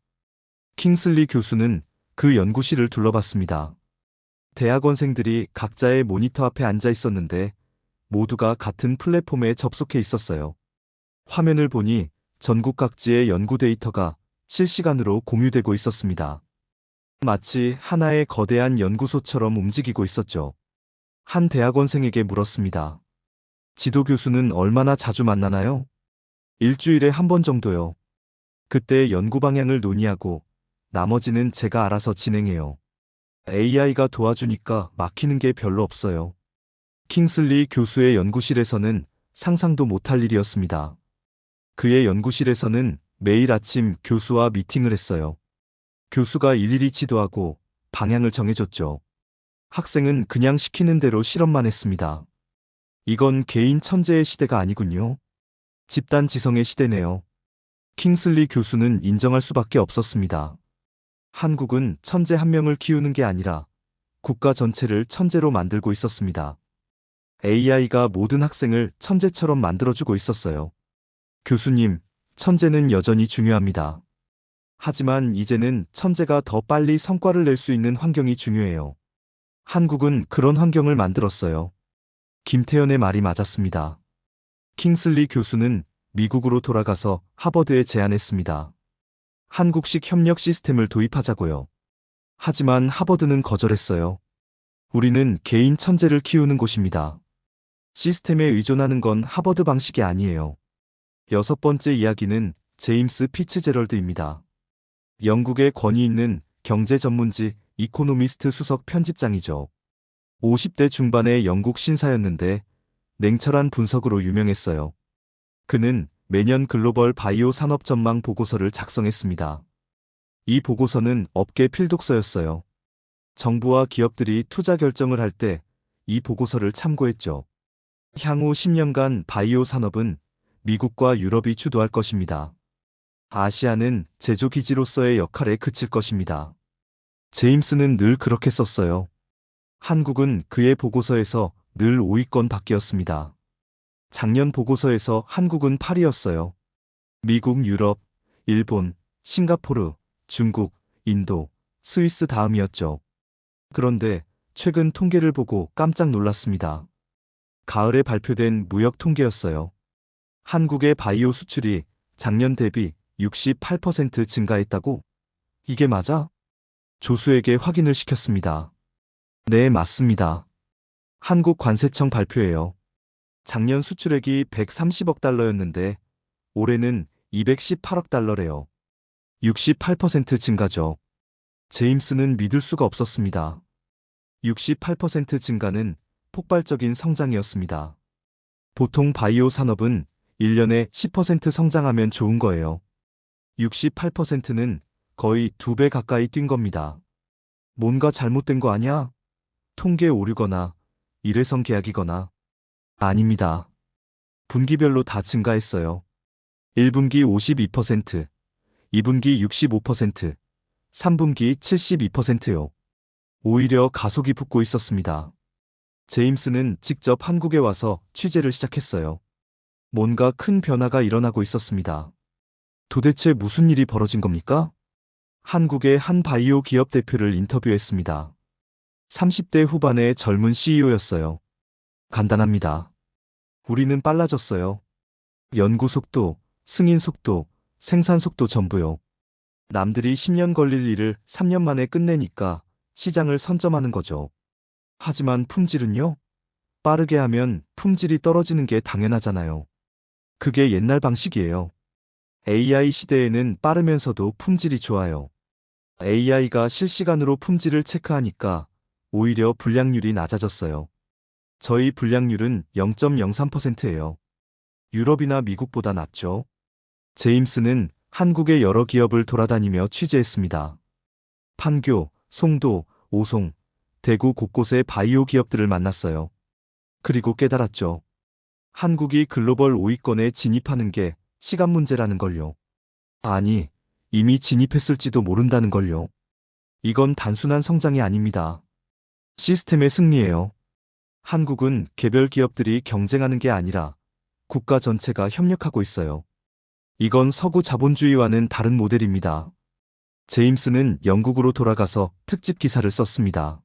킹슬리 교수는 그 연구실을 둘러봤습니다. 대학원생들이 각자의 모니터 앞에 앉아 있었는데 모두가 같은 플랫폼에 접속해 있었어요. 화면을 보니 전국 각지의 연구 데이터가 실시간으로 공유되고 있었습니다. 마치 하나의 거대한 연구소처럼 움직이고 있었죠. 한 대학원생에게 물었습니다. 지도 교수는 얼마나 자주 만나나요? 일주일에 한 번 정도요. 그때 연구 방향을 논의하고 나머지는 제가 알아서 진행해요. AI가 도와주니까 막히는 게 별로 없어요. 킹슬리 교수의 연구실에서는 상상도 못할 일이었습니다. 그의 연구실에서는 매일 아침 교수와 미팅을 했어요. 교수가 일일이 지도하고 방향을 정해줬죠. 학생은 그냥 시키는 대로 실험만 했습니다. 이건 개인 천재의 시대가 아니군요. 집단 지성의 시대네요. 킹슬리 교수는 인정할 수밖에 없었습니다. 한국은 천재 한 명을 키우는 게 아니라 국가 전체를 천재로 만들고 있었습니다. AI가 모든 학생을 천재처럼 만들어주고 있었어요. 교수님, 천재는 여전히 중요합니다. 하지만 이제는 천재가 더 빨리 성과를 낼 수 있는 환경이 중요해요. 한국은 그런 환경을 만들었어요. 김태현의 말이 맞았습니다. 킹슬리 교수는 미국으로 돌아가서 하버드에 제안했습니다. 한국식 협력 시스템을 도입하자고요. 하지만 하버드는 거절했어요. 우리는 개인 천재를 키우는 곳입니다. 시스템에 의존하는 건 하버드 방식이 아니에요. 6번째 이야기는 제임스 피츠제럴드입니다. 영국의 권위 있는 경제 전문지 이코노미스트 수석 편집장이죠. 50대 중반의 영국 신사였는데 냉철한 분석으로 유명했어요. 그는 매년 글로벌 바이오 산업 전망 보고서를 작성했습니다. 이 보고서는 업계 필독서였어요. 정부와 기업들이 투자 결정을 할 때 이 보고서를 참고했죠. 향후 10년간 바이오 산업은 미국과 유럽이 주도할 것입니다. 아시아는 제조기지로서의 역할에 그칠 것입니다. 제임스는 늘 그렇게 썼어요. 한국은 그의 보고서에서 늘 5위권 밖이었습니다. 작년 보고서에서 한국은 8위였어요. 미국, 유럽, 일본, 싱가포르, 중국, 인도, 스위스 다음이었죠. 그런데 최근 통계를 보고 깜짝 놀랐습니다. 가을에 발표된 무역 통계였어요. 한국의 바이오 수출이 작년 대비 68% 증가했다고? 이게 맞아? 조수에게 확인을 시켰습니다. 네, 맞습니다. 한국관세청 발표예요. 작년 수출액이 130억 달러였는데 올해는 218억 달러래요. 68% 증가죠. 제임스는 믿을 수가 없었습니다. 68% 증가는 폭발적인 성장이었습니다. 보통 바이오 산업은 1년에 10% 성장하면 좋은 거예요. 68%는 거의 2배 가까이 뛴 겁니다. 뭔가 잘못된 거 아니야? 통계 오류거나 일회성 계약이거나. 아닙니다. 분기별로 다 증가했어요. 1분기 52%, 2분기 65%, 3분기 72%요. 오히려 가속이 붙고 있었습니다. 제임스는 직접 한국에 와서 취재를 시작했어요. 뭔가 큰 변화가 일어나고 있었습니다. 도대체 무슨 일이 벌어진 겁니까? 한국의 한 바이오 기업 대표를 인터뷰했습니다. 30대 후반의 젊은 CEO였어요. 간단합니다. 우리는 빨라졌어요. 연구 속도, 승인 속도, 생산 속도 전부요. 남들이 10년 걸릴 일을 3년 만에 끝내니까 시장을 선점하는 거죠. 하지만 품질은요? 빠르게 하면 품질이 떨어지는 게 당연하잖아요. 그게 옛날 방식이에요. AI 시대에는 빠르면서도 품질이 좋아요. AI가 실시간으로 품질을 체크하니까 오히려 불량률이 낮아졌어요. 저희 불량률은 0.03%예요. 유럽이나 미국보다 낮죠. 제임스는 한국의 여러 기업을 돌아다니며 취재했습니다. 판교, 송도, 오송, 대구 곳곳의 바이오 기업들을 만났어요. 그리고 깨달았죠. 한국이 글로벌 5위권에 진입하는 게 시간 문제라는 걸요. 아니, 이미 진입했을지도 모른다는 걸요. 이건 단순한 성장이 아닙니다. 시스템의 승리예요. 한국은 개별 기업들이 경쟁하는 게 아니라 국가 전체가 협력하고 있어요. 이건 서구 자본주의와는 다른 모델입니다. 제임스는 영국으로 돌아가서 특집 기사를 썼습니다.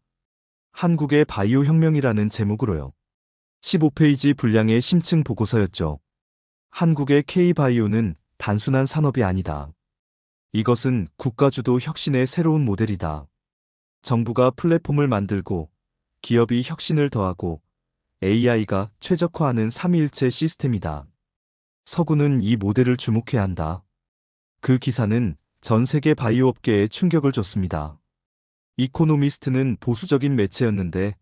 한국의 바이오 혁명이라는 제목으로요. 15페이지 분량의 심층 보고서였죠. 한국의 K바이오는 단순한 산업이 아니다. 이것은 국가주도 혁신의 새로운 모델이다. 정부가 플랫폼을 만들고 기업이 혁신을 더하고 AI가 최적화하는 삼위일체 시스템이다. 서구는 이 모델을 주목해야 한다. 그 기사는 전 세계 바이오 업계에 충격을 줬습니다. 이코노미스트는 보수적인 매체였는데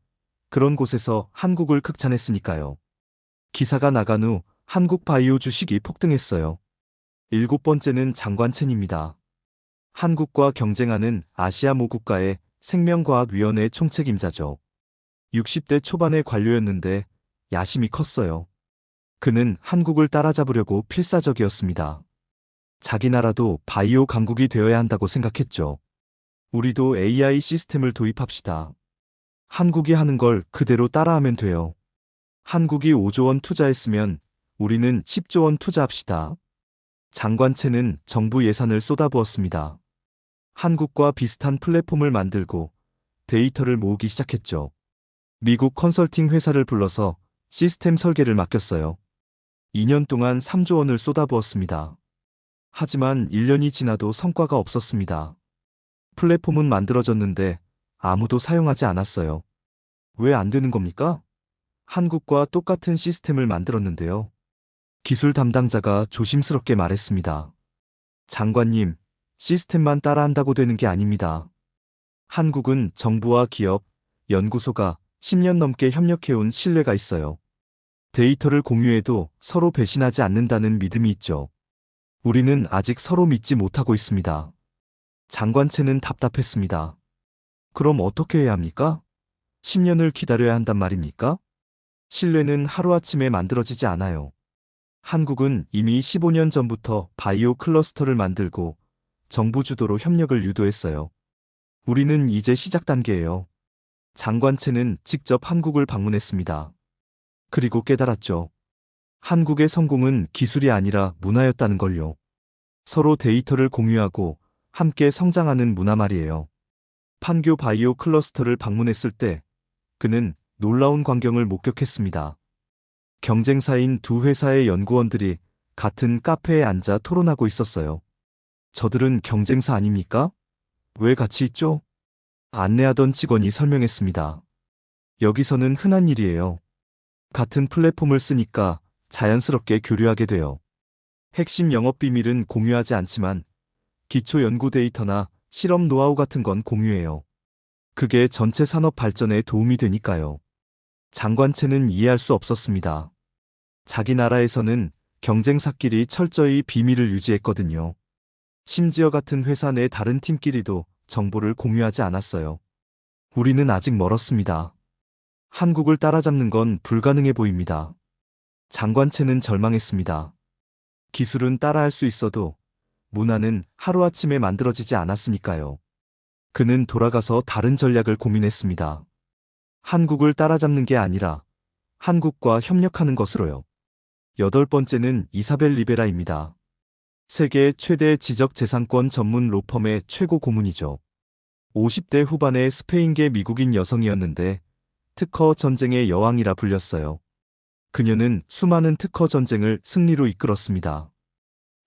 그런 곳에서 한국을 극찬했으니까요. 기사가 나간 후 한국 바이오 주식이 폭등했어요. 7번째는 장관첸입니다. 한국과 경쟁하는 아시아 모 국가의 생명과학위원회 총책임자죠. 60대 초반의 관료였는데 야심이 컸어요. 그는 한국을 따라잡으려고 필사적이었습니다. 자기 나라도 바이오 강국이 되어야 한다고 생각했죠. 우리도 AI 시스템을 도입합시다. 한국이 하는 걸 그대로 따라하면 돼요. 한국이 5조 원 투자했으면 우리는 10조 원 투자합시다. 장관체는 정부 예산을 쏟아부었습니다. 한국과 비슷한 플랫폼을 만들고 데이터를 모으기 시작했죠. 미국 컨설팅 회사를 불러서 시스템 설계를 맡겼어요. 2년 동안 3조 원을 쏟아부었습니다. 하지만 1년이 지나도 성과가 없었습니다. 플랫폼은 만들어졌는데 아무도 사용하지 않았어요. 왜 안 되는 겁니까? 한국과 똑같은 시스템을 만들었는데요. 기술 담당자가 조심스럽게 말했습니다. 장관님, 시스템만 따라한다고 되는 게 아닙니다. 한국은 정부와 기업, 연구소가 10년 넘게 협력해온 신뢰가 있어요. 데이터를 공유해도 서로 배신하지 않는다는 믿음이 있죠. 우리는 아직 서로 믿지 못하고 있습니다. 장관체는 답답했습니다. 그럼 어떻게 해야 합니까? 10년을 기다려야 한단 말입니까? 신뢰는 하루아침에 만들어지지 않아요. 한국은 이미 15년 전부터 바이오 클러스터를 만들고 정부 주도로 협력을 유도했어요. 우리는 이제 시작 단계예요. 장관체는 직접 한국을 방문했습니다. 그리고 깨달았죠. 한국의 성공은 기술이 아니라 문화였다는 걸요. 서로 데이터를 공유하고 함께 성장하는 문화 말이에요. 판교 바이오 클러스터를 방문했을 때 그는 놀라운 광경을 목격했습니다. 경쟁사인 두 회사의 연구원들이 같은 카페에 앉아 토론하고 있었어요. 저들은 경쟁사 아닙니까? 왜 같이 있죠? 안내하던 직원이 설명했습니다. 여기서는 흔한 일이에요. 같은 플랫폼을 쓰니까 자연스럽게 교류하게 돼요. 핵심 영업 비밀은 공유하지 않지만 기초 연구 데이터나 실험 노하우 같은 건 공유해요. 그게 전체 산업 발전에 도움이 되니까요. 장관체는 이해할 수 없었습니다. 자기 나라에서는 경쟁사끼리 철저히 비밀을 유지했거든요. 심지어 같은 회사 내 다른 팀끼리도 정보를 공유하지 않았어요. 우리는 아직 멀었습니다. 한국을 따라잡는 건 불가능해 보입니다. 장관체는 절망했습니다. 기술은 따라할 수 있어도 문화는 하루아침에 만들어지지 않았으니까요. 그는 돌아가서 다른 전략을 고민했습니다. 한국을 따라잡는 게 아니라 한국과 협력하는 것으로요. 여덟 번째는 이사벨 리베라입니다. 세계 최대 지적재산권 전문 로펌의 최고 고문이죠. 50대 후반의 스페인계 미국인 여성이었는데 특허 전쟁의 여왕이라 불렸어요. 그녀는 수많은 특허 전쟁을 승리로 이끌었습니다.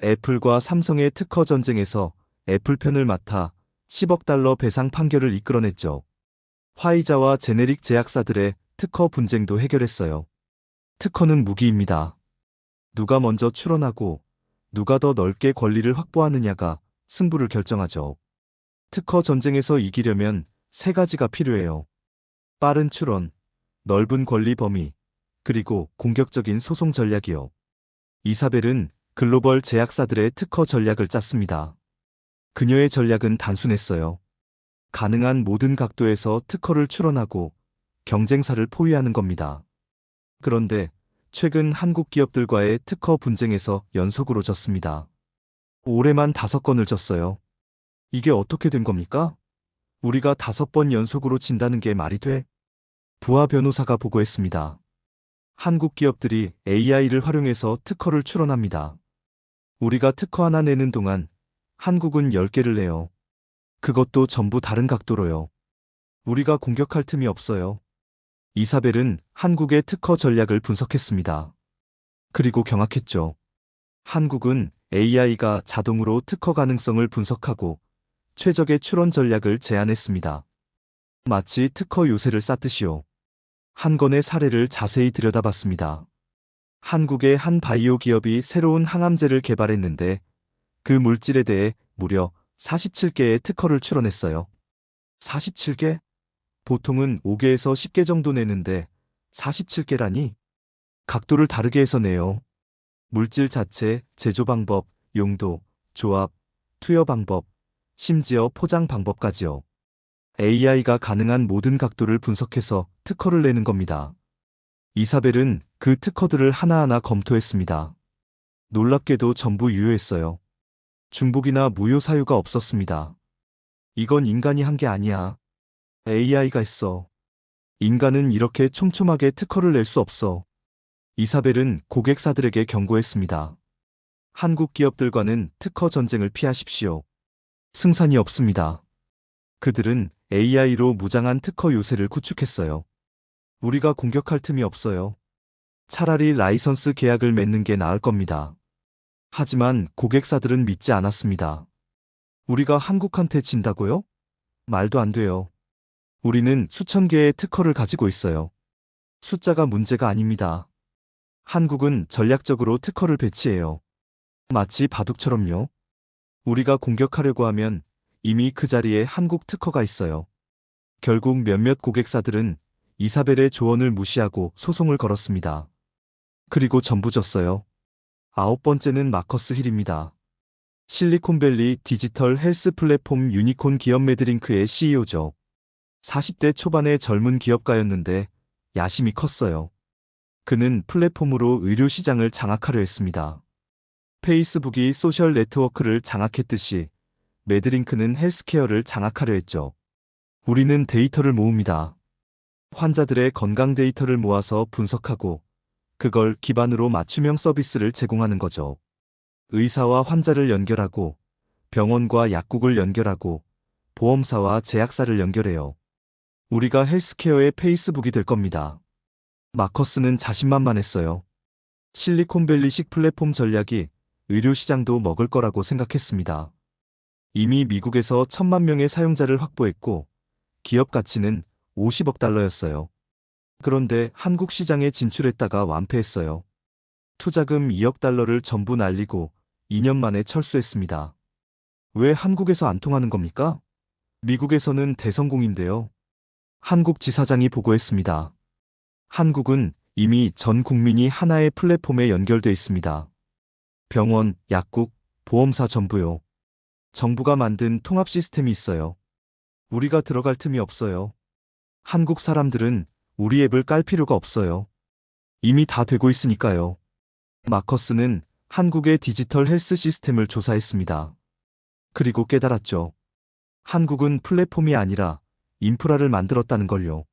애플과 삼성의 특허 전쟁에서 애플 편을 맡아 10억 달러 배상 판결을 이끌어냈죠. 화이자와 제네릭 제약사들의 특허 분쟁도 해결했어요. 특허는 무기입니다. 누가 먼저 출원하고 누가 더 넓게 권리를 확보하느냐가 승부를 결정하죠. 특허 전쟁에서 이기려면 세 가지가 필요해요. 빠른 출원, 넓은 권리 범위, 그리고 공격적인 소송 전략이요. 이사벨은 글로벌 제약사들의 특허 전략을 짰습니다. 그녀의 전략은 단순했어요. 가능한 모든 각도에서 특허를 출원하고 경쟁사를 포위하는 겁니다. 그런데 최근 한국 기업들과의 특허 분쟁에서 연속으로 졌습니다. 올해만 5건을 졌어요. 이게 어떻게 된 겁니까? 우리가 5번 연속으로 진다는 게 말이 돼? 부하 변호사가 보고했습니다. 한국 기업들이 AI를 활용해서 특허를 출원합니다. 우리가 특허 하나 내는 동안 한국은 10개를 내요. 그것도 전부 다른 각도로요. 우리가 공격할 틈이 없어요. 이사벨은 한국의 특허 전략을 분석했습니다. 그리고 경악했죠. 한국은 AI가 자동으로 특허 가능성을 분석하고 최적의 출원 전략을 제안했습니다. 마치 특허 요새를 쌓듯이요. 한 건의 사례를 자세히 들여다봤습니다. 한국의 한 바이오 기업이 새로운 항암제를 개발했는데 그 물질에 대해 무려 47개의 특허를 출원했어요. 47개? 보통은 5개에서 10개 정도 내는데 47개라니? 각도를 다르게 해서 내요. 물질 자체, 제조 방법, 용도, 조합, 투여 방법, 심지어 포장 방법까지요. AI가 가능한 모든 각도를 분석해서 특허를 내는 겁니다. 이사벨은 그 특허들을 하나하나 검토했습니다. 놀랍게도 전부 유효했어요. 중복이나 무효 사유가 없었습니다. 이건 인간이 한 게 아니야. AI가 했어. 인간은 이렇게 촘촘하게 특허를 낼 수 없어. 이사벨은 고객사들에게 경고했습니다. 한국 기업들과는 특허 전쟁을 피하십시오. 승산이 없습니다. 그들은 AI로 무장한 특허 요새를 구축했어요. 우리가 공격할 틈이 없어요. 차라리 라이선스 계약을 맺는 게 나을 겁니다. 하지만 고객사들은 믿지 않았습니다. 우리가 한국한테 진다고요? 말도 안 돼요. 우리는 수천 개의 특허를 가지고 있어요. 숫자가 문제가 아닙니다. 한국은 전략적으로 특허를 배치해요. 마치 바둑처럼요. 우리가 공격하려고 하면 이미 그 자리에 한국 특허가 있어요. 결국 몇몇 고객사들은 이사벨의 조언을 무시하고 소송을 걸었습니다. 그리고 전부 졌어요. 9번째는 마커스 힐입니다. 실리콘밸리 디지털 헬스 플랫폼 유니콘 기업 매드링크의 CEO죠. 40대 초반의 젊은 기업가였는데 야심이 컸어요. 그는 플랫폼으로 의료 시장을 장악하려 했습니다. 페이스북이 소셜 네트워크를 장악했듯이 매드링크는 헬스케어를 장악하려 했죠. 우리는 데이터를 모읍니다. 환자들의 건강 데이터를 모아서 분석하고 그걸 기반으로 맞춤형 서비스를 제공하는 거죠. 의사와 환자를 연결하고 병원과 약국을 연결하고 보험사와 제약사를 연결해요. 우리가 헬스케어의 페이스북이 될 겁니다. 마커스는 자신만만했어요. 실리콘밸리식 플랫폼 전략이 의료 시장도 먹을 거라고 생각했습니다. 이미 미국에서 1,000만 명의 사용자를 확보했고 기업 가치는 50억 달러였어요. 그런데 한국 시장에 진출했다가 완패했어요. 투자금 2억 달러를 전부 날리고 2년 만에 철수했습니다. 왜 한국에서 안 통하는 겁니까? 미국에서는 대성공인데요. 한국 지사장이 보고했습니다. 한국은 이미 전 국민이 하나의 플랫폼에 연결돼 있습니다. 병원, 약국, 보험사 전부요. 정부가 만든 통합 시스템이 있어요. 우리가 들어갈 틈이 없어요. 한국 사람들은 우리 앱을 깔 필요가 없어요. 이미 다 되고 있으니까요. 마커스는 한국의 디지털 헬스 시스템을 조사했습니다. 그리고 깨달았죠. 한국은 플랫폼이 아니라 인프라를 만들었다는 걸요.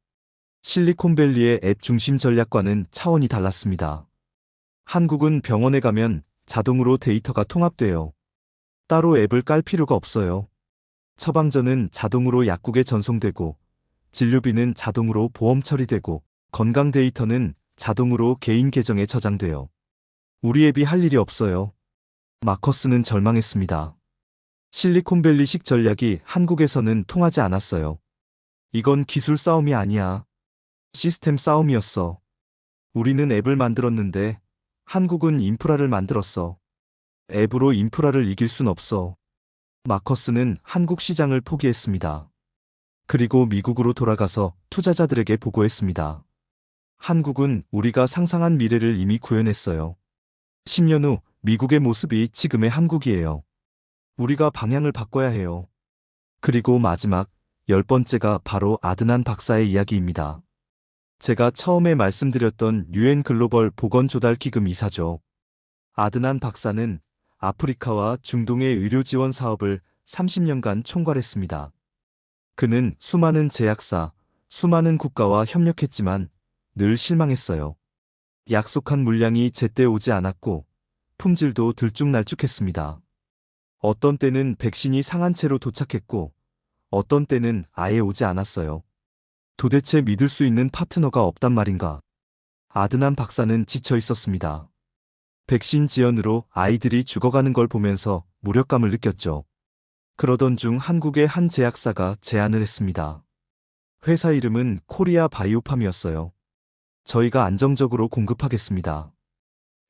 실리콘밸리의 앱 중심 전략과는 차원이 달랐습니다. 한국은 병원에 가면 자동으로 데이터가 통합돼요. 따로 앱을 깔 필요가 없어요. 처방전은 자동으로 약국에 전송되고, 진료비는 자동으로 보험 처리되고, 건강 데이터는 자동으로 개인 계정에 저장돼요. 우리 앱이 할 일이 없어요. 마커스는 절망했습니다. 실리콘밸리식 전략이 한국에서는 통하지 않았어요. 이건 기술 싸움이 아니야. 시스템 싸움이었어. 우리는 앱을 만들었는데 한국은 인프라를 만들었어. 앱으로 인프라를 이길 순 없어. 마커스는 한국 시장을 포기했습니다. 그리고 미국으로 돌아가서 투자자들에게 보고했습니다. 한국은 우리가 상상한 미래를 이미 구현했어요. 10년 후 미국의 모습이 지금의 한국이에요. 우리가 방향을 바꿔야 해요. 그리고 마지막 10번째가 바로 아드난 박사의 이야기입니다. 제가 처음에 말씀드렸던 UN 글로벌 보건조달기금 이사죠. 아드난 박사는 아프리카와 중동의 의료 지원 사업을 30년간 총괄했습니다. 그는 수많은 제약사, 수많은 국가와 협력했지만 늘 실망했어요. 약속한 물량이 제때 오지 않았고 품질도 들쭉날쭉했습니다. 어떤 때는 백신이 상한 채로 도착했고 어떤 때는 아예 오지 않았어요. 도대체 믿을 수 있는 파트너가 없단 말인가? 아드난 박사는 지쳐 있었습니다. 백신 지연으로 아이들이 죽어가는 걸 보면서 무력감을 느꼈죠. 그러던 중 한국의 한 제약사가 제안을 했습니다. 회사 이름은 코리아 바이오팜이었어요. 저희가 안정적으로 공급하겠습니다.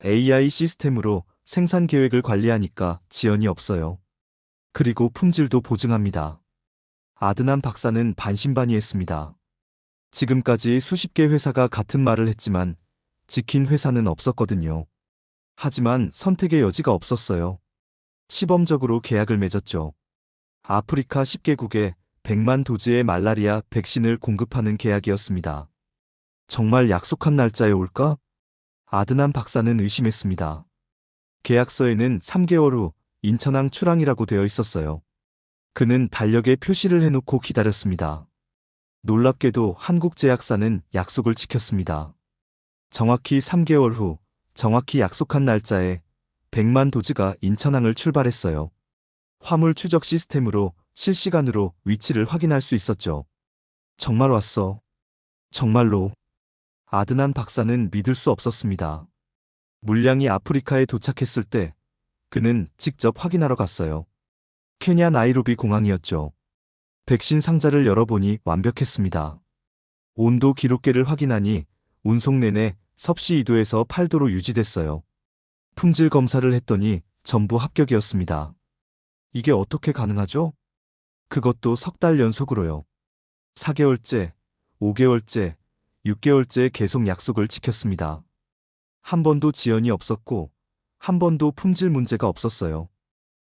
AI 시스템으로 생산 계획을 관리하니까 지연이 없어요. 그리고 품질도 보증합니다. 아드난 박사는 반신반의했습니다. 지금까지 수십 개 회사가 같은 말을 했지만 지킨 회사는 없었거든요. 하지만 선택의 여지가 없었어요. 시범적으로 계약을 맺었죠. 아프리카 10개국에 100만 도즈의 말라리아 백신을 공급하는 계약이었습니다. 정말 약속한 날짜에 올까? 아드난 박사는 의심했습니다. 계약서에는 3개월 후 인천항 출항이라고 되어 있었어요. 그는 달력에 표시를 해놓고 기다렸습니다. 놀랍게도 한국 제약사는 약속을 지켰습니다. 정확히 3개월 후, 정확히 약속한 날짜에 100만 도즈가 인천항을 출발했어요. 화물 추적 시스템으로 실시간으로 위치를 확인할 수 있었죠. 정말 왔어. 정말로. 아드난 박사는 믿을 수 없었습니다. 물량이 아프리카에 도착했을 때 그는 직접 확인하러 갔어요. 케냐 나이로비 공항이었죠. 백신 상자를 열어보니 완벽했습니다. 온도 기록계를 확인하니 운송 내내 섭씨 2도에서 8도로 유지됐어요. 품질 검사를 했더니 전부 합격이었습니다. 이게 어떻게 가능하죠? 그것도 석 달 연속으로요. 4개월째, 5개월째, 6개월째 계속 약속을 지켰습니다. 한 번도 지연이 없었고, 한 번도 품질 문제가 없었어요.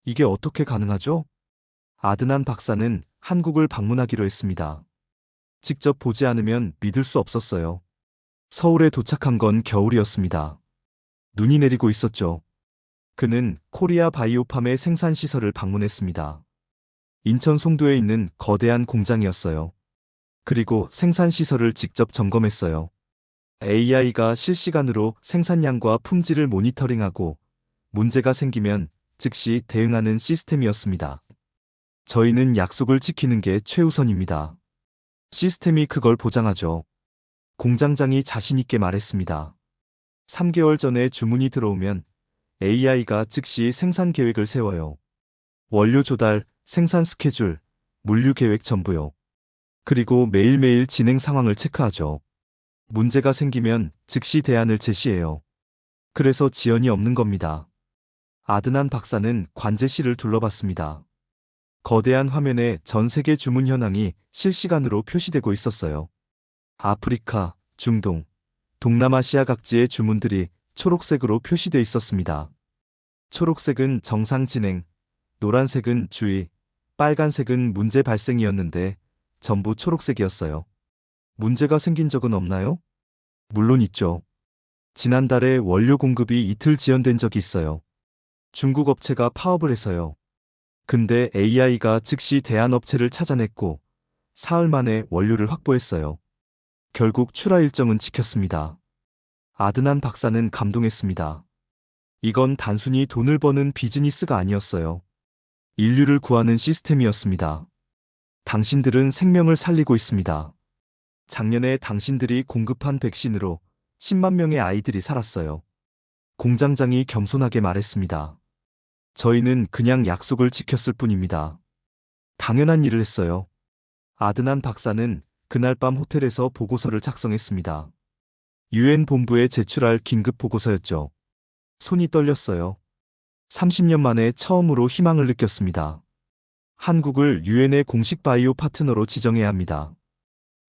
이게 어떻게 가능하죠? 아드난 박사는 한국을 방문하기로 했습니다. 직접 보지 않으면 믿을 수 없었어요. 서울에 도착한 건 겨울이었습니다. 눈이 내리고 있었죠. 그는 코리아 바이오팜의 생산시설을 방문했습니다. 인천 송도에 있는 거대한 공장이었어요. 그리고 생산시설을 직접 점검했어요. AI가 실시간으로 생산량과 품질을 모니터링하고 문제가 생기면 즉시 대응하는 시스템이었습니다. 저희는 약속을 지키는 게 최우선입니다. 시스템이 그걸 보장하죠. 공장장이 자신있게 말했습니다. 3개월 전에 주문이 들어오면 AI가 즉시 생산 계획을 세워요. 원료 조달, 생산 스케줄, 물류 계획 전부요. 그리고 매일매일 진행 상황을 체크하죠. 문제가 생기면 즉시 대안을 제시해요. 그래서 지연이 없는 겁니다. 아드난 박사는 관제실을 둘러봤습니다. 거대한 화면에 전 세계 주문 현황이 실시간으로 표시되고 있었어요. 아프리카, 중동, 동남아시아 각지의 주문들이 초록색으로 표시되어 있었습니다. 초록색은 정상 진행, 노란색은 주의, 빨간색은 문제 발생이었는데 전부 초록색이었어요. 문제가 생긴 적은 없나요? 물론 있죠. 지난달에 원료 공급이 이틀 지연된 적이 있어요. 중국 업체가 파업을 해서요. 근데 AI가 즉시 대안업체를 찾아냈고 사흘 만에 원료를 확보했어요. 결국 출하 일정은 지켰습니다. 아드난 박사는 감동했습니다. 이건 단순히 돈을 버는 비즈니스가 아니었어요. 인류를 구하는 시스템이었습니다. 당신들은 생명을 살리고 있습니다. 작년에 당신들이 공급한 백신으로 10만 명의 아이들이 살았어요. 공장장이 겸손하게 말했습니다. 저희는 그냥 약속을 지켰을 뿐입니다. 당연한 일을 했어요. 아드난 박사는 그날 밤 호텔에서 보고서를 작성했습니다. 유엔 본부에 제출할 긴급 보고서였죠. 손이 떨렸어요. 30년 만에 처음으로 희망을 느꼈습니다. 한국을 유엔의 공식 바이오 파트너로 지정해야 합니다.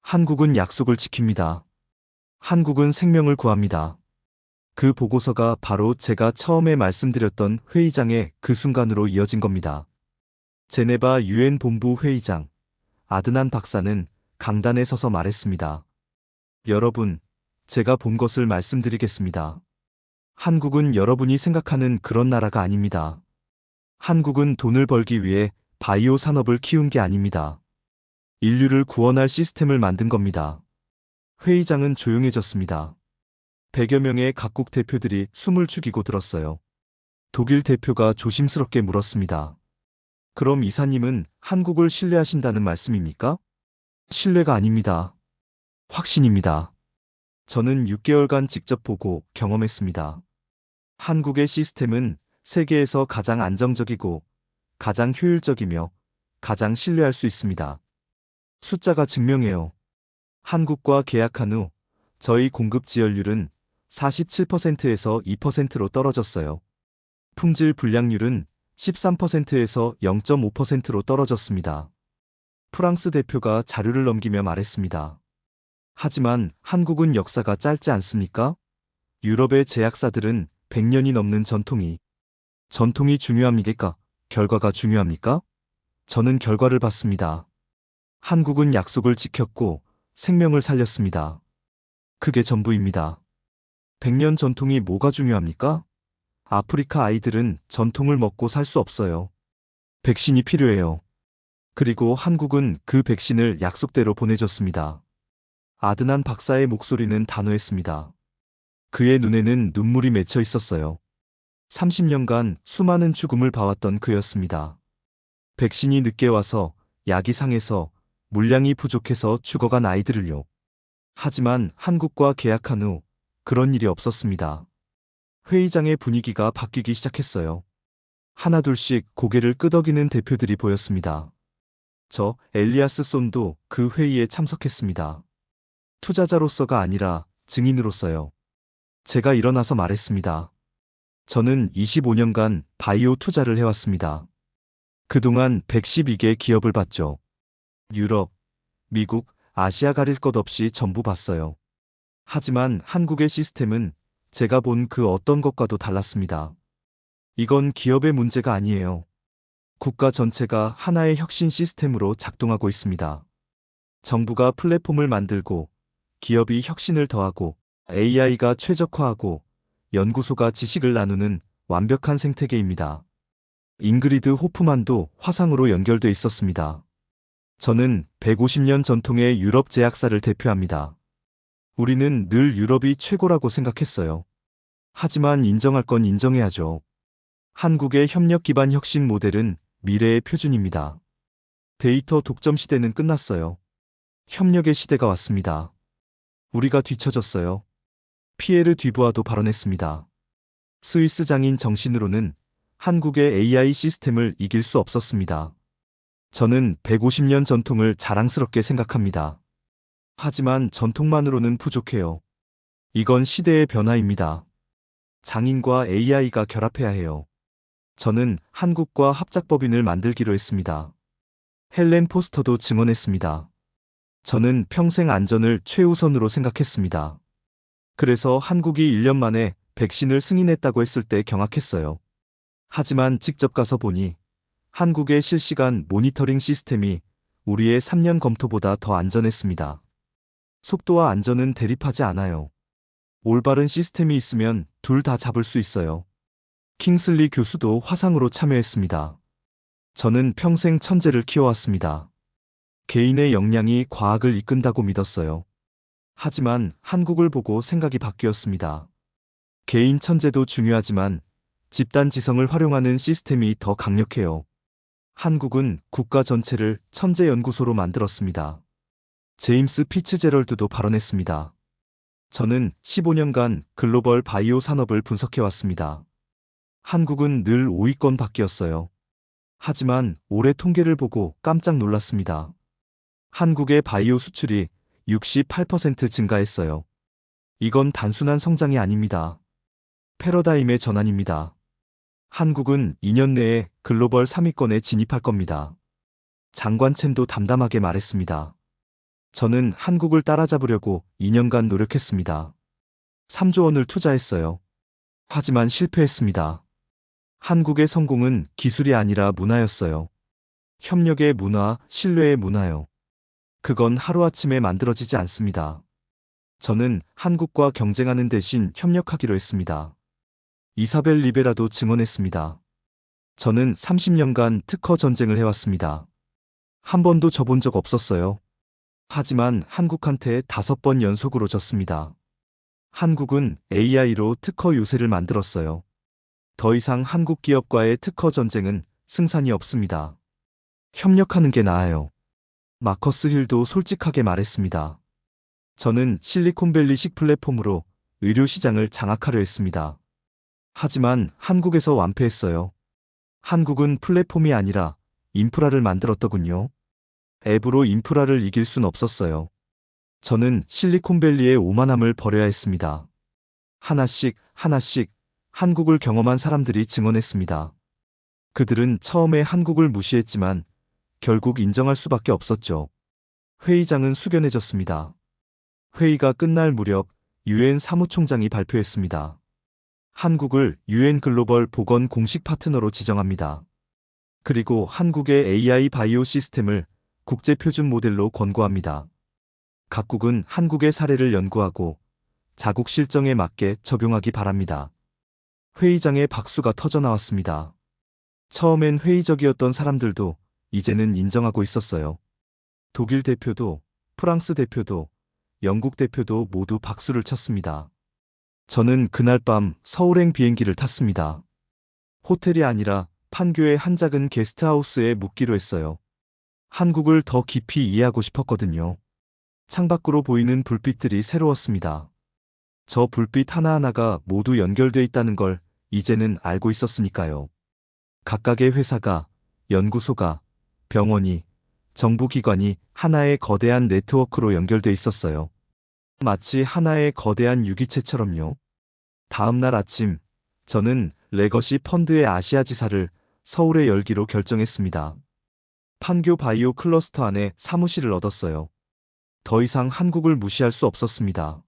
한국은 약속을 지킵니다. 한국은 생명을 구합니다. 그 보고서가 바로 제가 처음에 말씀드렸던 회의장의 그 순간으로 이어진 겁니다. 제네바 유엔 본부 회의장, 아드난 박사는 강단에 서서 말했습니다. 여러분, 제가 본 것을 말씀드리겠습니다. 한국은 여러분이 생각하는 그런 나라가 아닙니다. 한국은 돈을 벌기 위해 바이오 산업을 키운 게 아닙니다. 인류를 구원할 시스템을 만든 겁니다. 회의장은 조용해졌습니다. 100여 명의 각국 대표들이 숨을 죽이고 들었어요. 독일 대표가 조심스럽게 물었습니다. 그럼 이사님은 한국을 신뢰하신다는 말씀입니까? 신뢰가 아닙니다. 확신입니다. 저는 6개월간 직접 보고 경험했습니다. 한국의 시스템은 세계에서 가장 안정적이고 가장 효율적이며 가장 신뢰할 수 있습니다. 숫자가 증명해요. 한국과 계약한 후 저희 공급 지연율은 47%에서 2%로 떨어졌어요. 품질 불량률은 13%에서 0.5%로 떨어졌습니다. 프랑스 대표가 자료를 넘기며 말했습니다. 하지만 한국은 역사가 짧지 않습니까? 유럽의 제약사들은 100년이 넘는 전통이 중요합니까? 결과가 중요합니까? 저는 결과를 봤습니다. 한국은 약속을 지켰고 생명을 살렸습니다. 그게 전부입니다. 100년 전통이 뭐가 중요합니까? 아프리카 아이들은 전통을 먹고 살 수 없어요. 백신이 필요해요. 그리고 한국은 그 백신을 약속대로 보내줬습니다. 아드난 박사의 목소리는 단호했습니다. 그의 눈에는 눈물이 맺혀 있었어요. 30년간 수많은 죽음을 봐왔던 그였습니다. 백신이 늦게 와서, 약이 상해서, 물량이 부족해서 죽어간 아이들을요. 하지만 한국과 계약한 후 그런 일이 없었습니다. 회의장의 분위기가 바뀌기 시작했어요. 하나둘씩 고개를 끄덕이는 대표들이 보였습니다. 저 엘리아스 손도 그 회의에 참석했습니다. 투자자로서가 아니라 증인으로서요. 제가 일어나서 말했습니다. 저는 25년간 바이오 투자를 해왔습니다. 그동안 112개 기업을 봤죠. 유럽, 미국, 아시아 가릴 것 없이 전부 봤어요. 하지만 한국의 시스템은 제가 본 그 어떤 것과도 달랐습니다. 이건 기업의 문제가 아니에요. 국가 전체가 하나의 혁신 시스템으로 작동하고 있습니다. 정부가 플랫폼을 만들고, 기업이 혁신을 더하고, AI가 최적화하고, 연구소가 지식을 나누는 완벽한 생태계입니다. 잉그리드 호프만도 화상으로 연결돼 있었습니다. 저는 150년 전통의 유럽 제약사를 대표합니다. 우리는 늘 유럽이 최고라고 생각했어요. 하지만 인정할 건 인정해야죠. 한국의 협력 기반 혁신 모델은 미래의 표준입니다. 데이터 독점 시대는 끝났어요. 협력의 시대가 왔습니다. 우리가 뒤처졌어요. 피에르 뒤부아도 발언했습니다. 스위스 장인 정신으로는 한국의 AI 시스템을 이길 수 없었습니다. 저는 150년 전통을 자랑스럽게 생각합니다. 하지만 전통만으로는 부족해요. 이건 시대의 변화입니다. 장인과 AI가 결합해야 해요. 저는 한국과 합작법인을 만들기로 했습니다. 헬렌 포스터도 증언했습니다. 저는 평생 안전을 최우선으로 생각했습니다. 그래서 한국이 1년 만에 백신을 승인했다고 했을 때 경악했어요. 하지만 직접 가서 보니 한국의 실시간 모니터링 시스템이 우리의 3년 검토보다 더 안전했습니다. 속도와 안전은 대립하지 않아요. 올바른 시스템이 있으면 둘 다 잡을 수 있어요. 킹슬리 교수도 화상으로 참여했습니다. 저는 평생 천재를 키워왔습니다. 개인의 역량이 과학을 이끈다고 믿었어요. 하지만 한국을 보고 생각이 바뀌었습니다. 개인 천재도 중요하지만 집단 지성을 활용하는 시스템이 더 강력해요. 한국은 국가 전체를 천재 연구소로 만들었습니다. 제임스 피츠제럴드도 발언했습니다. 저는 15년간 글로벌 바이오 산업을 분석해왔습니다. 한국은 늘 5위권 밖이었어요. 하지만 올해 통계를 보고 깜짝 놀랐습니다. 한국의 바이오 수출이 68% 증가했어요. 이건 단순한 성장이 아닙니다. 패러다임의 전환입니다. 한국은 2년 내에 글로벌 3위권에 진입할 겁니다. 장관 첸도 담담하게 말했습니다. 저는 한국을 따라잡으려고 2년간 노력했습니다. 3조 원을 투자했어요. 하지만 실패했습니다. 한국의 성공은 기술이 아니라 문화였어요. 협력의 문화, 신뢰의 문화요. 그건 하루아침에 만들어지지 않습니다. 저는 한국과 경쟁하는 대신 협력하기로 했습니다. 이사벨 리베라도 증언했습니다. 저는 30년간 특허 전쟁을 해왔습니다. 한 번도 져본 적 없었어요. 하지만 한국한테 5번 연속으로 졌습니다. 한국은 AI로 특허 요새를 만들었어요. 더 이상 한국 기업과의 특허 전쟁은 승산이 없습니다. 협력하는 게 나아요. 마커스 힐도 솔직하게 말했습니다. 저는 실리콘밸리식 플랫폼으로 의료 시장을 장악하려 했습니다. 하지만 한국에서 완패했어요. 한국은 플랫폼이 아니라 인프라를 만들었더군요. 앱으로 인프라를 이길 순 없었어요. 저는 실리콘밸리의 오만함을 버려야 했습니다. 하나씩 한국을 경험한 사람들이 증언했습니다. 그들은 처음에 한국을 무시했지만 결국 인정할 수밖에 없었죠. 회의장은 숙연해졌습니다. 회의가 끝날 무렵 유엔 사무총장이 발표했습니다. 한국을 유엔 글로벌 보건 공식 파트너로 지정합니다. 그리고 한국의 AI 바이오 시스템을 국제 표준 모델로 권고합니다. 각국은 한국의 사례를 연구하고 자국 실정에 맞게 적용하기 바랍니다. 회의장에 박수가 터져 나왔습니다. 처음엔 회의적이었던 사람들도 이제는 인정하고 있었어요. 독일 대표도, 프랑스 대표도, 영국 대표도 모두 박수를 쳤습니다. 저는 그날 밤 서울행 비행기를 탔습니다. 호텔이 아니라 판교의 한 작은 게스트하우스에 묵기로 했어요. 한국을 더 깊이 이해하고 싶었거든요. 창밖으로 보이는 불빛들이 새로웠습니다. 저 불빛 하나하나가 모두 연결돼 있다는 걸 이제는 알고 있었으니까요. 각각의 회사가, 연구소가, 병원이, 정부기관이 하나의 거대한 네트워크로 연결돼 있었어요. 마치 하나의 거대한 유기체처럼요. 다음 날 아침, 저는 레거시 펀드의 아시아 지사를 서울에 열기로 결정했습니다. 판교 바이오 클러스터 안에 사무실을 얻었어요. 더 이상 한국을 무시할 수 없었습니다.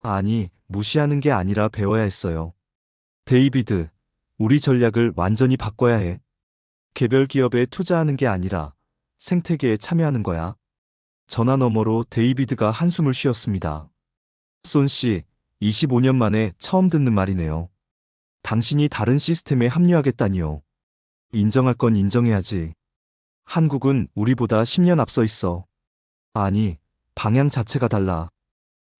아니, 무시하는 게 아니라 배워야 했어요. 데이비드, 우리 전략을 완전히 바꿔야 해. 개별 기업에 투자하는 게 아니라 생태계에 참여하는 거야. 전화 너머로 데이비드가 한숨을 쉬었습니다. 손 씨, 25년 만에 처음 듣는 말이네요. 당신이 다른 시스템에 합류하겠다니요. 인정할 건 인정해야지. 한국은 우리보다 10년 앞서 있어. 아니, 방향 자체가 달라.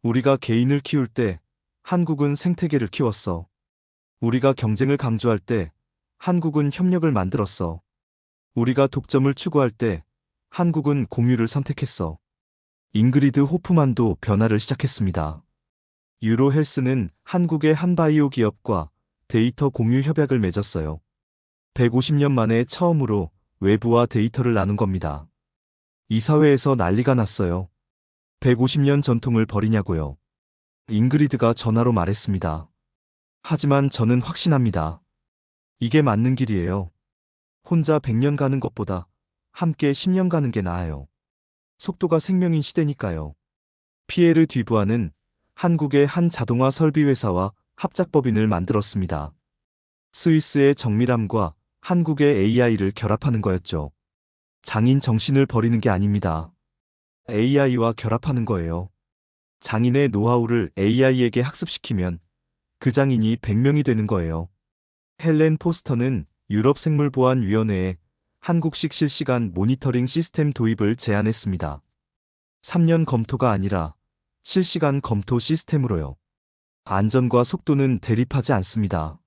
우리가 개인을 키울 때 한국은 생태계를 키웠어. 우리가 경쟁을 강조할 때 한국은 협력을 만들었어. 우리가 독점을 추구할 때 한국은 공유를 선택했어. 잉그리드 호프만도 변화를 시작했습니다. 유로헬스는 한국의 한 바이오 기업과 데이터 공유 협약을 맺었어요. 150년 만에 처음으로 외부와 데이터를 나눈 겁니다. 이사회에서 난리가 났어요. 150년 전통을 버리냐고요. 잉그리드가 전화로 말했습니다. 하지만 저는 확신합니다. 이게 맞는 길이에요. 혼자 100년 가는 것보다 함께 10년 가는 게 나아요. 속도가 생명인 시대니까요. 피에르 듀부아는 한국의 한 자동화 설비 회사와 합작법인을 만들었습니다. 스위스의 정밀함과 한국의 AI를 결합하는 거였죠. 장인 정신을 버리는 게 아닙니다. AI와 결합하는 거예요. 장인의 노하우를 AI에게 학습시키면 그 장인이 100명이 되는 거예요. 헬렌 포스터는 유럽생물보안위원회에 한국식 실시간 모니터링 시스템 도입을 제안했습니다. 3년 검토가 아니라 실시간 검토 시스템으로요. 안전과 속도는 대립하지 않습니다.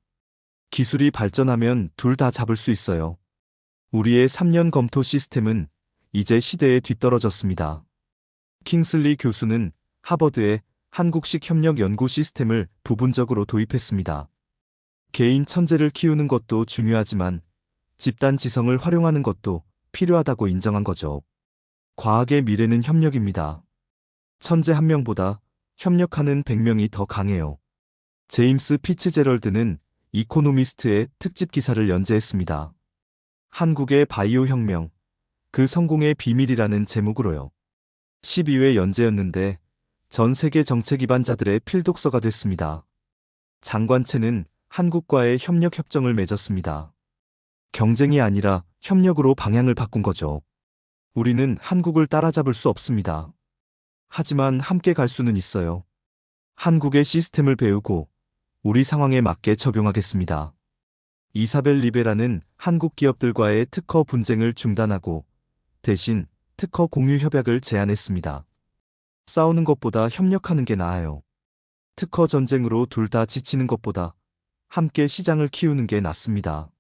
기술이 발전하면 둘 다 잡을 수 있어요. 우리의 3년 검토 시스템은 이제 시대에 뒤떨어졌습니다. 킹슬리 교수는 하버드의 한국식 협력 연구 시스템을 부분적으로 도입했습니다. 개인 천재를 키우는 것도 중요하지만 집단 지성을 활용하는 것도 필요하다고 인정한 거죠. 과학의 미래는 협력입니다. 천재 한 명보다 협력하는 100명이 더 강해요. 제임스 피츠제럴드는 이코노미스트의 특집 기사를 연재했습니다. 한국의 바이오 혁명, 그 성공의 비밀이라는 제목으로요. 12회 연재였는데 전 세계 정책 입안자들의 필독서가 됐습니다. 장관채는 한국과의 협력 협정을 맺었습니다. 경쟁이 아니라 협력으로 방향을 바꾼 거죠. 우리는 한국을 따라잡을 수 없습니다. 하지만 함께 갈 수는 있어요. 한국의 시스템을 배우고 우리 상황에 맞게 적용하겠습니다. 이사벨 리베라는 한국 기업들과의 특허 분쟁을 중단하고 대신 특허 공유 협약을 제안했습니다. 싸우는 것보다 협력하는 게 나아요. 특허 전쟁으로 둘 다 지치는 것보다 함께 시장을 키우는 게 낫습니다.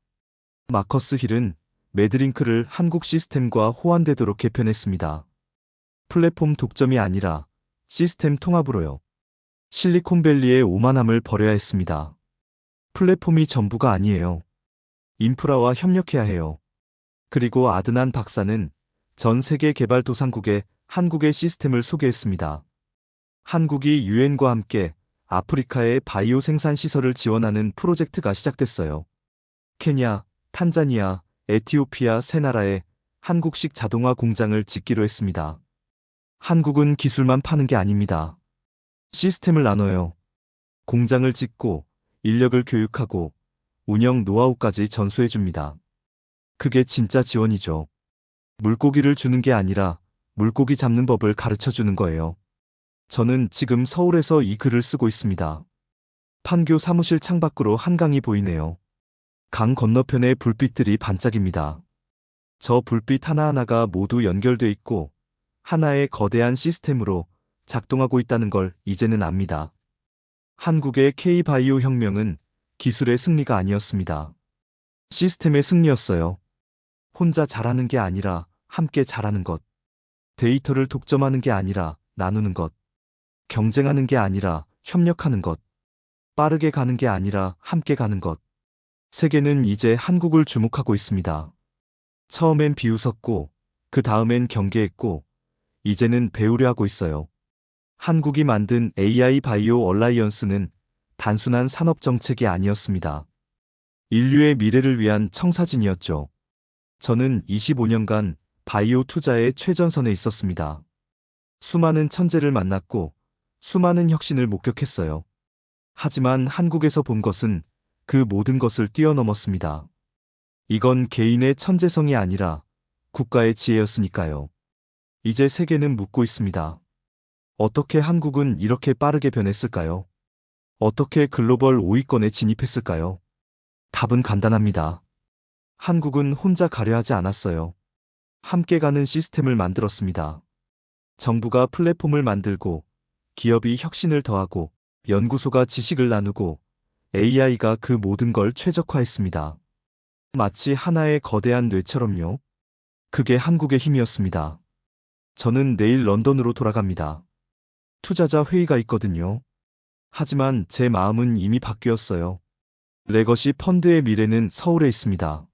마커스 힐은 매드링크를 한국 시스템과 호환되도록 개편했습니다. 플랫폼 독점이 아니라 시스템 통합으로요. 실리콘밸리의 오만함을 버려야 했습니다. 플랫폼이 전부가 아니에요. 인프라와 협력해야 해요. 그리고 아드난 박사는 전 세계 개발도상국에 한국의 시스템을 소개했습니다. 한국이 유엔과 함께 아프리카의 바이오 생산 시설을 지원하는 프로젝트가 시작됐어요. 케냐, 탄자니아, 에티오피아 세 나라에 한국식 자동화 공장을 짓기로 했습니다. 한국은 기술만 파는 게 아닙니다. 시스템을 나눠요. 공장을 짓고 인력을 교육하고 운영 노하우까지 전수해 줍니다. 그게 진짜 지원이죠. 물고기를 주는 게 아니라 물고기 잡는 법을 가르쳐 주는 거예요. 저는 지금 서울에서 이 글을 쓰고 있습니다. 판교 사무실 창밖으로 한강이 보이네요. 강 건너편에 불빛들이 반짝입니다. 저 불빛 하나하나가 모두 연결돼 있고 하나의 거대한 시스템으로 작동하고 있다는 걸 이제는 압니다. 한국의 K-바이오 혁명은 기술의 승리가 아니었습니다. 시스템의 승리였어요. 혼자 잘하는 게 아니라 함께 잘하는 것. 데이터를 독점하는 게 아니라 나누는 것. 경쟁하는 게 아니라 협력하는 것. 빠르게 가는 게 아니라 함께 가는 것. 세계는 이제 한국을 주목하고 있습니다. 처음엔 비웃었고, 그 다음엔 경계했고, 이제는 배우려 하고 있어요. 한국이 만든 AI 바이오 얼라이언스는 단순한 산업 정책이 아니었습니다. 인류의 미래를 위한 청사진이었죠. 저는 25년간 바이오 투자의 최전선에 있었습니다. 수많은 천재를 만났고 수많은 혁신을 목격했어요. 하지만 한국에서 본 것은 그 모든 것을 뛰어넘었습니다. 이건 개인의 천재성이 아니라 국가의 지혜였으니까요. 이제 세계는 묻고 있습니다. 어떻게 한국은 이렇게 빠르게 변했을까요? 어떻게 글로벌 5위권에 진입했을까요? 답은 간단합니다. 한국은 혼자 가려 하지 않았어요. 함께 가는 시스템을 만들었습니다. 정부가 플랫폼을 만들고, 기업이 혁신을 더하고, 연구소가 지식을 나누고, AI가 그 모든 걸 최적화했습니다. 마치 하나의 거대한 뇌처럼요. 그게 한국의 힘이었습니다. 저는 내일 런던으로 돌아갑니다. 투자자 회의가 있거든요. 하지만 제 마음은 이미 바뀌었어요. 레거시 펀드의 미래는 서울에 있습니다.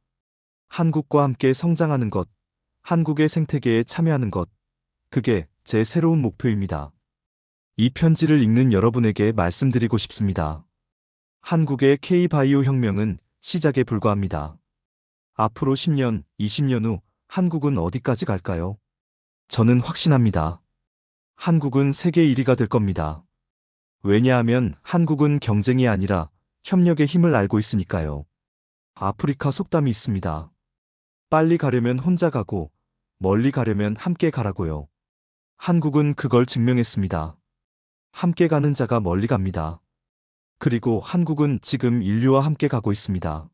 한국과 함께 성장하는 것, 한국의 생태계에 참여하는 것, 그게 제 새로운 목표입니다. 이 편지를 읽는 여러분에게 말씀드리고 싶습니다. 한국의 K-바이오 혁명은 시작에 불과합니다. 앞으로 10년, 20년 후 한국은 어디까지 갈까요? 저는 확신합니다. 한국은 세계 1위가 될 겁니다. 왜냐하면 한국은 경쟁이 아니라 협력의 힘을 알고 있으니까요. 아프리카 속담이 있습니다. 빨리 가려면 혼자 가고 멀리 가려면 함께 가라고요. 한국은 그걸 증명했습니다. 함께 가는 자가 멀리 갑니다. 그리고 한국은 지금 인류와 함께 가고 있습니다.